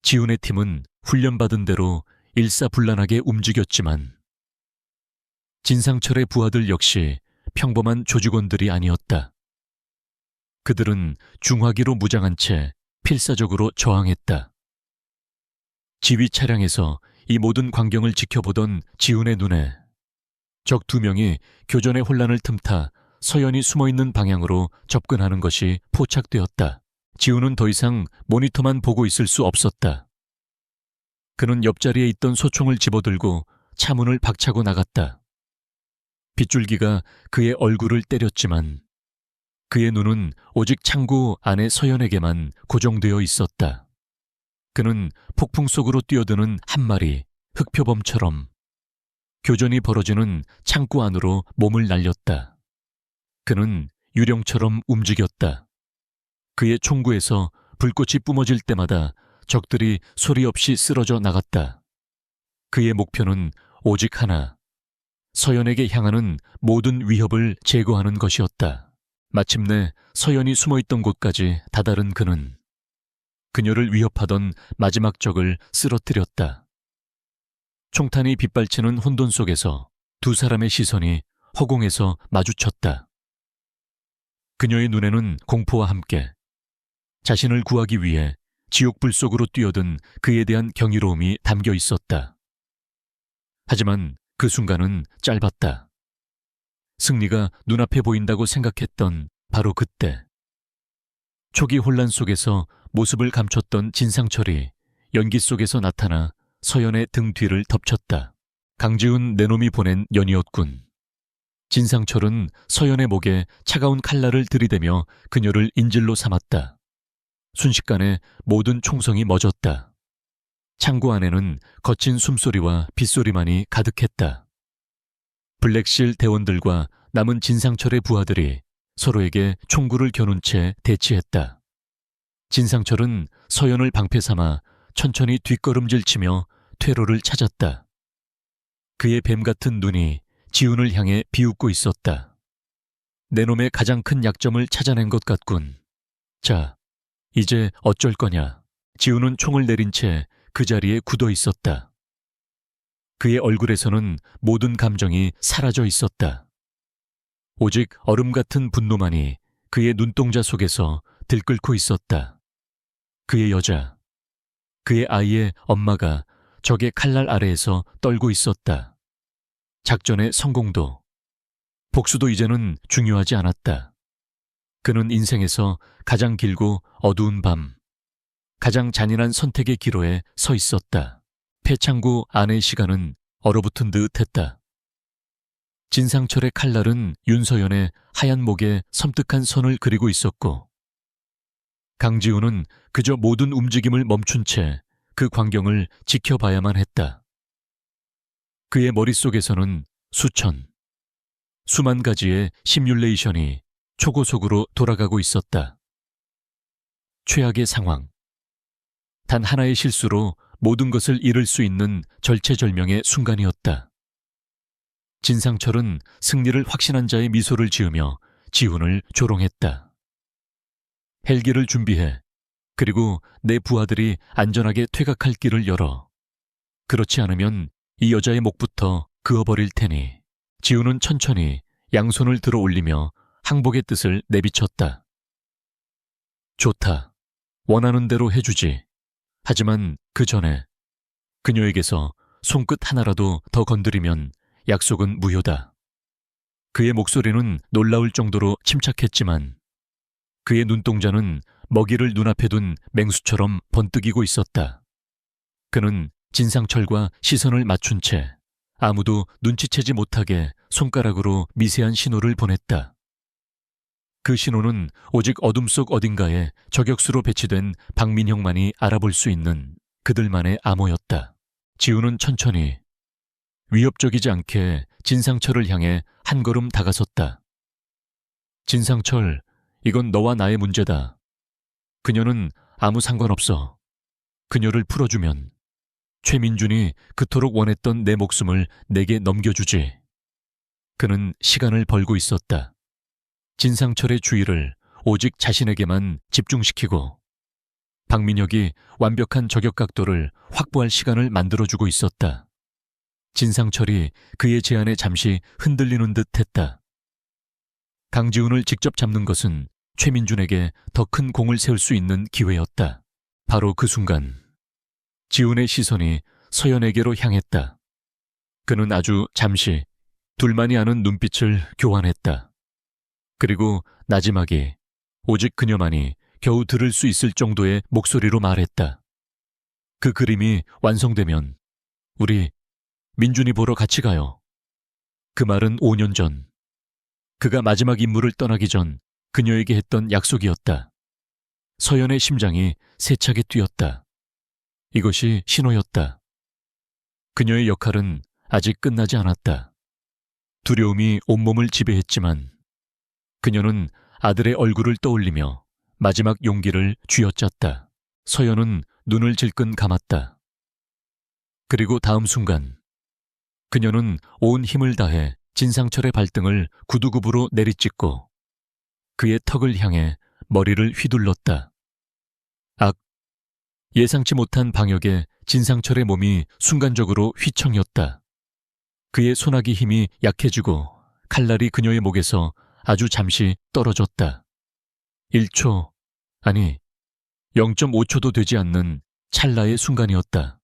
지훈의 팀은 훈련받은 대로 일사불란하게 움직였지만 진상철의 부하들 역시 평범한 조직원들이 아니었다. 그들은 중화기로 무장한 채 필사적으로 저항했다. 지휘 차량에서 이 모든 광경을 지켜보던 지훈의 눈에 적 2명이 교전의 혼란을 틈타 서연이 숨어있는 방향으로 접근하는 것이 포착되었다. 지훈은 더 이상 모니터만 보고 있을 수 없었다. 그는 옆자리에 있던 소총을 집어들고 차문을 박차고 나갔다. 빗줄기가 그의 얼굴을 때렸지만 그의 눈은 오직 창고 안에 서연에게만 고정되어 있었다. 그는 폭풍 속으로 뛰어드는 한 마리 흑표범처럼 교전이 벌어지는 창고 안으로 몸을 날렸다. 그는 유령처럼 움직였다. 그의 총구에서 불꽃이 뿜어질 때마다 적들이 소리 없이 쓰러져 나갔다. 그의 목표는 오직 하나, 서연에게 향하는 모든 위협을 제거하는 것이었다. 마침내 서연이 숨어있던 곳까지 다다른 그는 그녀를 위협하던 마지막 적을 쓰러뜨렸다. 총탄이 빗발치는 혼돈 속에서 2 사람의 시선이 허공에서 마주쳤다. 그녀의 눈에는 공포와 함께 자신을 구하기 위해 지옥불 속으로 뛰어든 그에 대한 경이로움이 담겨 있었다. 하지만 그 순간은 짧았다. 승리가 눈앞에 보인다고 생각했던 바로 그때 초기 혼란 속에서 모습을 감췄던 진상철이 연기 속에서 나타나 서연의 등 뒤를 덮쳤다. 강지훈 내놈이 보낸 연이었군. 진상철은 서연의 목에 차가운 칼날을 들이대며 그녀를 인질로 삼았다. 순식간에 모든 총성이 멎었다. 창고 안에는 거친 숨소리와 빗소리만이 가득했다. 블랙실 대원들과 남은 진상철의 부하들이 서로에게 총구를 겨눈 채 대치했다. 진상철은 서연을 방패 삼아 천천히 뒷걸음질치며 퇴로를 찾았다. 그의 뱀 같은 눈이 지훈을 향해 비웃고 있었다. 내 놈의 가장 큰 약점을 찾아낸 것 같군. 자, 이제 어쩔 거냐. 지훈은 총을 내린 채 그 자리에 굳어 있었다. 그의 얼굴에서는 모든 감정이 사라져 있었다. 오직 얼음 같은 분노만이 그의 눈동자 속에서 들끓고 있었다. 그의 여자, 그의 아이의 엄마가 적의 칼날 아래에서 떨고 있었다. 작전의 성공도, 복수도 이제는 중요하지 않았다. 그는 인생에서 가장 길고 어두운 밤, 가장 잔인한 선택의 기로에 서 있었다. 폐창고 안의 시간은 얼어붙은 듯 했다. 진상철의 칼날은 윤서연의 하얀 목에 섬뜩한 선을 그리고 있었고 강지훈은 그저 모든 움직임을 멈춘 채 그 광경을 지켜봐야만 했다. 그의 머릿속에서는 수만 가지의 시뮬레이션이 초고속으로 돌아가고 있었다. 최악의 상황. 단 하나의 실수로 모든 것을 잃을 수 있는 절체절명의 순간이었다. 진상철은 승리를 확신한 자의 미소를 지으며 지훈을 조롱했다. 헬기를 준비해. 그리고 내 부하들이 안전하게 퇴각할 길을 열어. 그렇지 않으면 이 여자의 목부터 그어버릴 테니. 지훈은 천천히 양손을 들어 올리며 항복의 뜻을 내비쳤다. 좋다. 원하는 대로 해주지. 하지만 그 전에 그녀에게서 손끝 하나라도 더 건드리면 약속은 무효다. 그의 목소리는 놀라울 정도로 침착했지만 그의 눈동자는 먹이를 눈앞에 둔 맹수처럼 번뜩이고 있었다. 그는 진상철과 시선을 맞춘 채 아무도 눈치채지 못하게 손가락으로 미세한 신호를 보냈다. 그 신호는 오직 어둠 속 어딘가에 저격수로 배치된 박민형만이 알아볼 수 있는 그들만의 암호였다. 지우는 천천히 위협적이지 않게 진상철을 향해 한 걸음 다가섰다. 진상철, 이건 너와 나의 문제다. 그녀는 아무 상관없어. 그녀를 풀어주면 최민준이 그토록 원했던 내 목숨을 내게 넘겨주지. 그는 시간을 벌고 있었다. 진상철의 주의를 오직 자신에게만 집중시키고 박민혁이 완벽한 저격 각도를 확보할 시간을 만들어주고 있었다. 진상철이 그의 제안에 잠시 흔들리는 듯 했다. 강지훈을 직접 잡는 것은 최민준에게 더 큰 공을 세울 수 있는 기회였다. 바로 그 순간 지훈의 시선이 서연에게로 향했다. 그는 아주 잠시 둘만이 아는 눈빛을 교환했다. 그리고 나지막이 오직 그녀만이 겨우 들을 수 있을 정도의 목소리로 말했다. 그 그림이 완성되면 우리 민준이 보러 같이 가요. 그 말은 5년 전 그가 마지막 임무를 떠나기 전 그녀에게 했던 약속이었다. 서연의 심장이 세차게 뛰었다. 이것이 신호였다. 그녀의 역할은 아직 끝나지 않았다. 두려움이 온몸을 지배했지만 그녀는 아들의 얼굴을 떠올리며 마지막 용기를 쥐어짰다. 서연은 눈을 질끈 감았다. 그리고 다음 순간 그녀는 온 힘을 다해 진상철의 발등을 구두굽으로 내리찍고 그의 턱을 향해 머리를 휘둘렀다. 악! 예상치 못한 방역에 진상철의 몸이 순간적으로 휘청였다. 그의 소나기 힘이 약해지고 칼날이 그녀의 목에서 아주 잠시 떨어졌다. 1초, 아니 0.5초도 되지 않는 찰나의 순간이었다.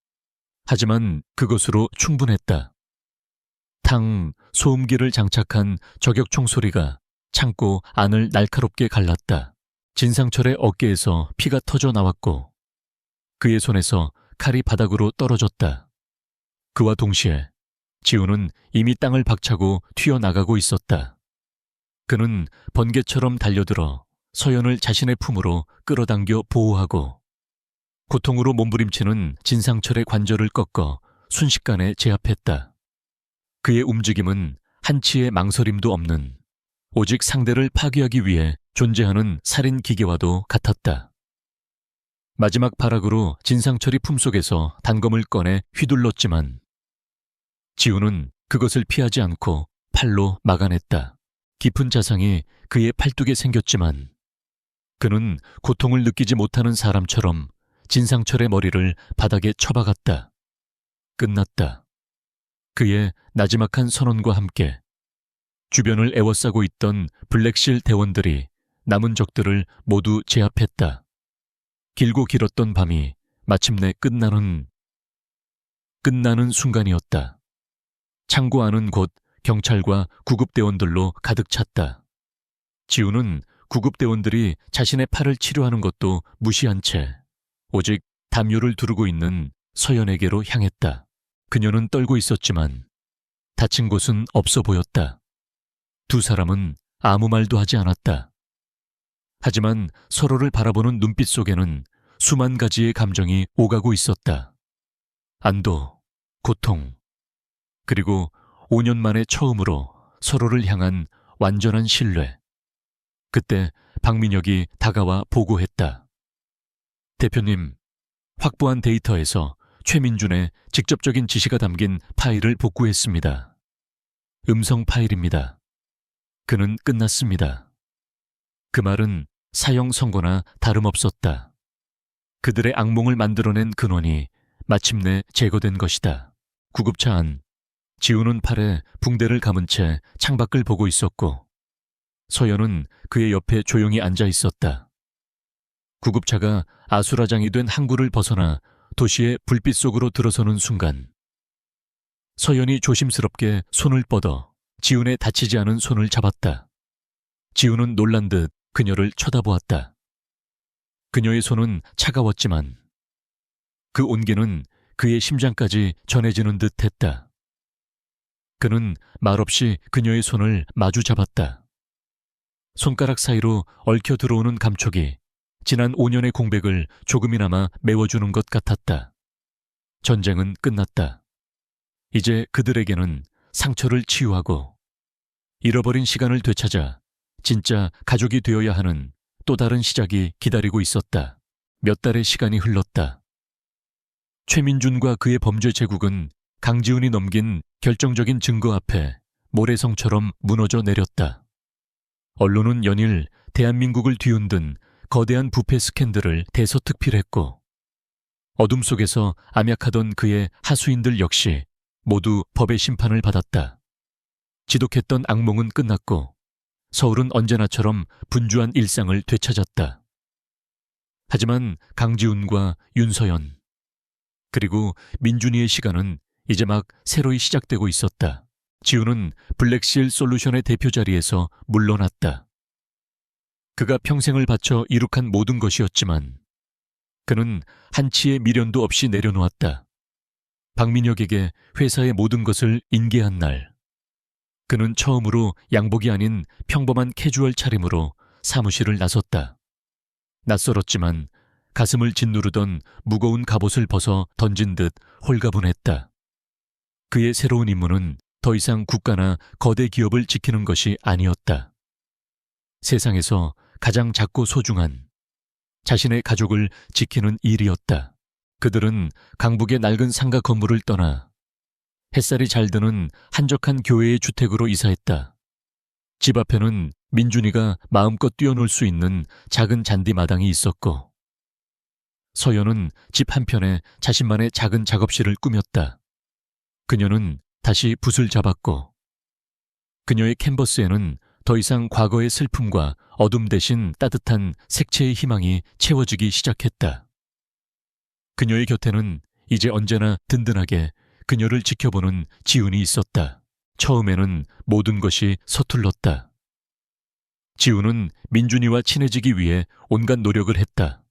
하지만 그것으로 충분했다. 탕 소음기를 장착한 저격총 소리가 창고 안을 날카롭게 갈랐다. 진상철의 어깨에서 피가 터져 나왔고 그의 손에서 칼이 바닥으로 떨어졌다. 그와 동시에 지우는 이미 땅을 박차고 튀어나가고 있었다. 그는 번개처럼 달려들어 서연을 자신의 품으로 끌어당겨 보호하고 고통으로 몸부림치는 진상철의 관절을 꺾어 순식간에 제압했다. 그의 움직임은 한치의 망설임도 없는 오직 상대를 파괴하기 위해 존재하는 살인 기계와도 같았다. 마지막 발악으로 진상철이 품속에서 단검을 꺼내 휘둘렀지만 지우는 그것을 피하지 않고 팔로 막아냈다. 깊은 자상이 그의 팔뚝에 생겼지만 그는 고통을 느끼지 못하는 사람처럼 진상철의 머리를 바닥에 쳐박았다. 끝났다. 그의 나지막한 선언과 함께 주변을 에워싸고 있던 블랙실 대원들이 남은 적들을 모두 제압했다. 길고 길었던 밤이 마침내 끝나는 순간이었다. 창고 안은 곧 경찰과 구급대원들로 가득 찼다. 지우는 구급대원들이 자신의 팔을 치료하는 것도 무시한 채 오직 담요를 두르고 있는 서연에게로 향했다. 그녀는 떨고 있었지만 다친 곳은 없어 보였다. 두 사람은 아무 말도 하지 않았다. 하지만 서로를 바라보는 눈빛 속에는 수만 가지의 감정이 오가고 있었다. 안도, 고통, 그리고 5년 만에 처음으로 서로를 향한 완전한 신뢰. 그때 박민혁이 다가와 보고했다. 대표님, 확보한 데이터에서 최민준의 직접적인 지시가 담긴 파일을 복구했습니다. 음성 파일입니다. 그는 끝났습니다. 그 말은 사형 선고나 다름없었다. 그들의 악몽을 만들어낸 근원이 마침내 제거된 것이다. 구급차 안, 지우는 팔에 붕대를 감은 채 창밖을 보고 있었고 서연은 그의 옆에 조용히 앉아 있었다. 구급차가 아수라장이 된 항구를 벗어나 도시의 불빛 속으로 들어서는 순간 서연이 조심스럽게 손을 뻗어 지훈의 다치지 않은 손을 잡았다. 지훈은 놀란 듯 그녀를 쳐다보았다. 그녀의 손은 차가웠지만 그 온기는 그의 심장까지 전해지는 듯 했다. 그는 말없이 그녀의 손을 마주 잡았다. 손가락 사이로 얽혀 들어오는 감촉이 지난 5년의 공백을 조금이나마 메워주는 것 같았다. 전쟁은 끝났다. 이제 그들에게는 상처를 치유하고 잃어버린 시간을 되찾아 진짜 가족이 되어야 하는 또 다른 시작이 기다리고 있었다. 몇 달의 시간이 흘렀다. 최민준과 그의 범죄 제국은 강지훈이 넘긴 결정적인 증거 앞에 모래성처럼 무너져 내렸다. 언론은 연일 대한민국을 뒤흔든 거대한 부패 스캔들을 대서특필했고 어둠 속에서 암약하던 그의 하수인들 역시 모두 법의 심판을 받았다. 지독했던 악몽은 끝났고 서울은 언제나처럼 분주한 일상을 되찾았다. 하지만 강지훈과 윤서연 그리고 민준이의 시간은 이제 막 새로이 시작되고 있었다. 지훈은 블랙실 솔루션의 대표 자리에서 물러났다. 그가 평생을 바쳐 이룩한 모든 것이었지만 그는 한치의 미련도 없이 내려놓았다. 박민혁에게 회사의 모든 것을 인계한 날 그는 처음으로 양복이 아닌 평범한 캐주얼 차림으로 사무실을 나섰다. 낯설었지만 가슴을 짓누르던 무거운 갑옷을 벗어 던진 듯 홀가분했다. 그의 새로운 임무는 더 이상 국가나 거대 기업을 지키는 것이 아니었다. 세상에서 가장 작고 소중한 자신의 가족을 지키는 일이었다. 그들은 강북의 낡은 상가 건물을 떠나 햇살이 잘 드는 한적한 교회의 주택으로 이사했다. 집 앞에는 민준이가 마음껏 뛰어놀 수 있는 작은 잔디 마당이 있었고 서연은 집 한편에 자신만의 작은 작업실을 꾸몄다. 그녀는 다시 붓을 잡았고 그녀의 캔버스에는 더 이상 과거의 슬픔과 어둠 대신 따뜻한 색채의 희망이 채워지기 시작했다. 그녀의 곁에는 이제 언제나 든든하게 그녀를 지켜보는 지훈이 있었다. 처음에는 모든 것이 서툴렀다. 지훈은 민준이와 친해지기 위해 온갖 노력을 했다.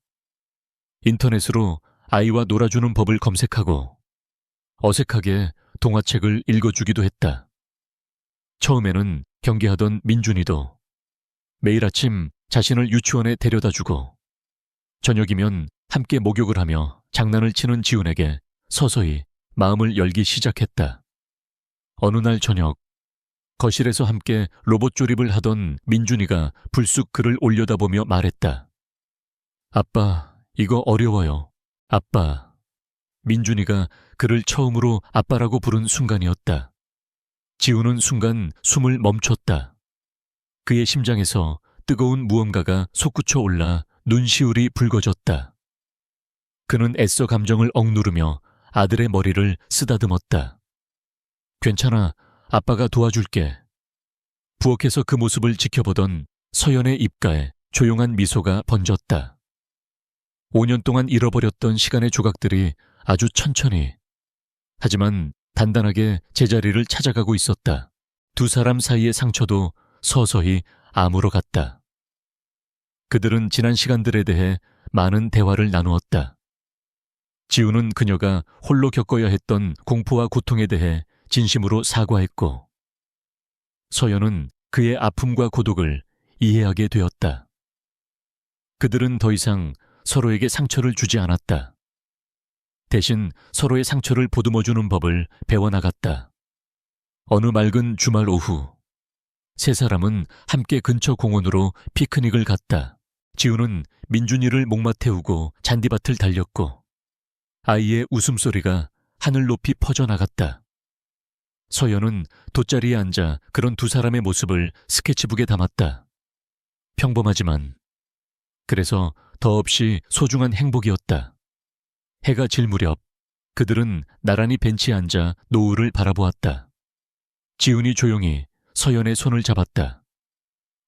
인터넷으로 아이와 놀아주는 법을 검색하고 어색하게 동화책을 읽어주기도 했다. 처음에는 경계하던 민준이도 매일 아침 자신을 유치원에 데려다주고 저녁이면 함께 목욕을 하며 장난을 치는 지훈에게 서서히 마음을 열기 시작했다. 어느 날 저녁 거실에서 함께 로봇 조립을 하던 민준이가 불쑥 그를 올려다보며 말했다. 아빠, 이거 어려워요. 아빠. 민준이가 그를 처음으로 아빠라고 부른 순간이었다. 지훈은 순간 숨을 멈췄다. 그의 심장에서 뜨거운 무언가가 솟구쳐 올라 눈시울이 붉어졌다. 그는 애써 감정을 억누르며 아들의 머리를 쓰다듬었다. 괜찮아, 아빠가 도와줄게. 부엌에서 그 모습을 지켜보던 서연의 입가에 조용한 미소가 번졌다. 5년 동안 잃어버렸던 시간의 조각들이 아주 천천히 하지만 단단하게 제자리를 찾아가고 있었다. 두 사람 사이의 상처도 서서히 아물어 갔다. 그들은 지난 시간들에 대해 많은 대화를 나누었다. 지훈은 그녀가 홀로 겪어야 했던 공포와 고통에 대해 진심으로 사과했고 서연은 그의 아픔과 고독을 이해하게 되었다. 그들은 더 이상 서로에게 상처를 주지 않았다. 대신 서로의 상처를 보듬어주는 법을 배워나갔다. 어느 맑은 주말 오후 세 사람은 함께 근처 공원으로 피크닉을 갔다. 지훈은 민준이를 목마 태우고 잔디밭을 달렸고 아이의 웃음소리가 하늘 높이 퍼져나갔다. 서연은 돗자리에 앉아 그런 두 사람의 모습을 스케치북에 담았다. 평범하지만 그래서 더없이 소중한 행복이었다. 해가 질 무렵 그들은 나란히 벤치에 앉아 노을을 바라보았다. 지훈이 조용히 서연의 손을 잡았다.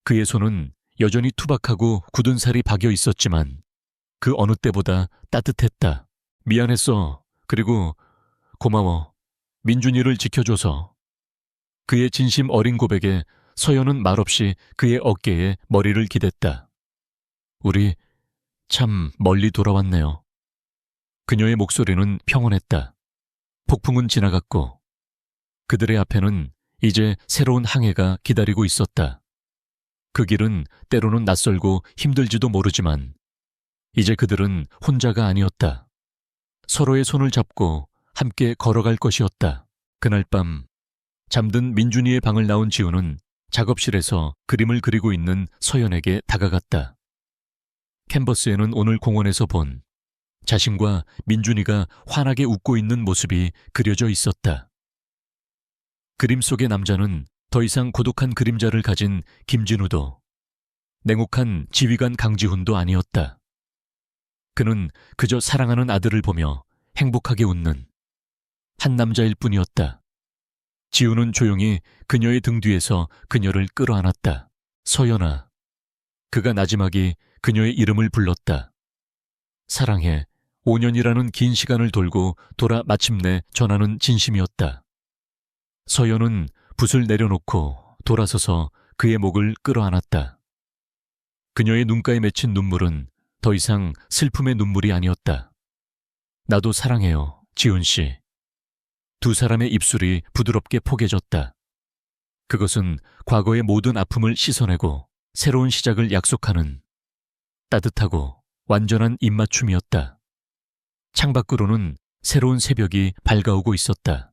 그의 손은 여전히 투박하고 굳은 살이 박여 있었지만 그 어느 때보다 따뜻했다. 미안했어. 그리고 고마워. 민준이를 지켜줘서. 그의 진심 어린 고백에 서연은 말없이 그의 어깨에 머리를 기댔다. 우리 참 멀리 돌아왔네요. 그녀의 목소리는 평온했다. 폭풍은 지나갔고 그들의 앞에는 이제 새로운 항해가 기다리고 있었다. 그 길은 때로는 낯설고 힘들지도 모르지만 이제 그들은 혼자가 아니었다. 서로의 손을 잡고 함께 걸어갈 것이었다. 그날 밤 잠든 민준이의 방을 나온 지우는 작업실에서 그림을 그리고 있는 서연에게 다가갔다. 캔버스에는 오늘 공원에서 본 자신과 민준이가 환하게 웃고 있는 모습이 그려져 있었다. 그림 속의 남자는 더 이상 고독한 그림자를 가진 김진우도 냉혹한 지휘관 강지훈도 아니었다. 그는 그저 사랑하는 아들을 보며 행복하게 웃는 한 남자일 뿐이었다. 지우는 조용히 그녀의 등 뒤에서 그녀를 끌어안았다. 서연아. 그가 나지막이 그녀의 이름을 불렀다. 사랑해. 5년이라는 긴 시간을 돌고 돌아 마침내 전하는 진심이었다. 서연은 붓을 내려놓고 돌아서서 그의 목을 끌어안았다. 그녀의 눈가에 맺힌 눈물은 더 이상 슬픔의 눈물이 아니었다. 나도 사랑해요, 지훈 씨. 두 사람의 입술이 부드럽게 포개졌다. 그것은 과거의 모든 아픔을 씻어내고 새로운 시작을 약속하는 따뜻하고 완전한 입맞춤이었다. 창밖으로는 새로운 새벽이 밝아오고 있었다.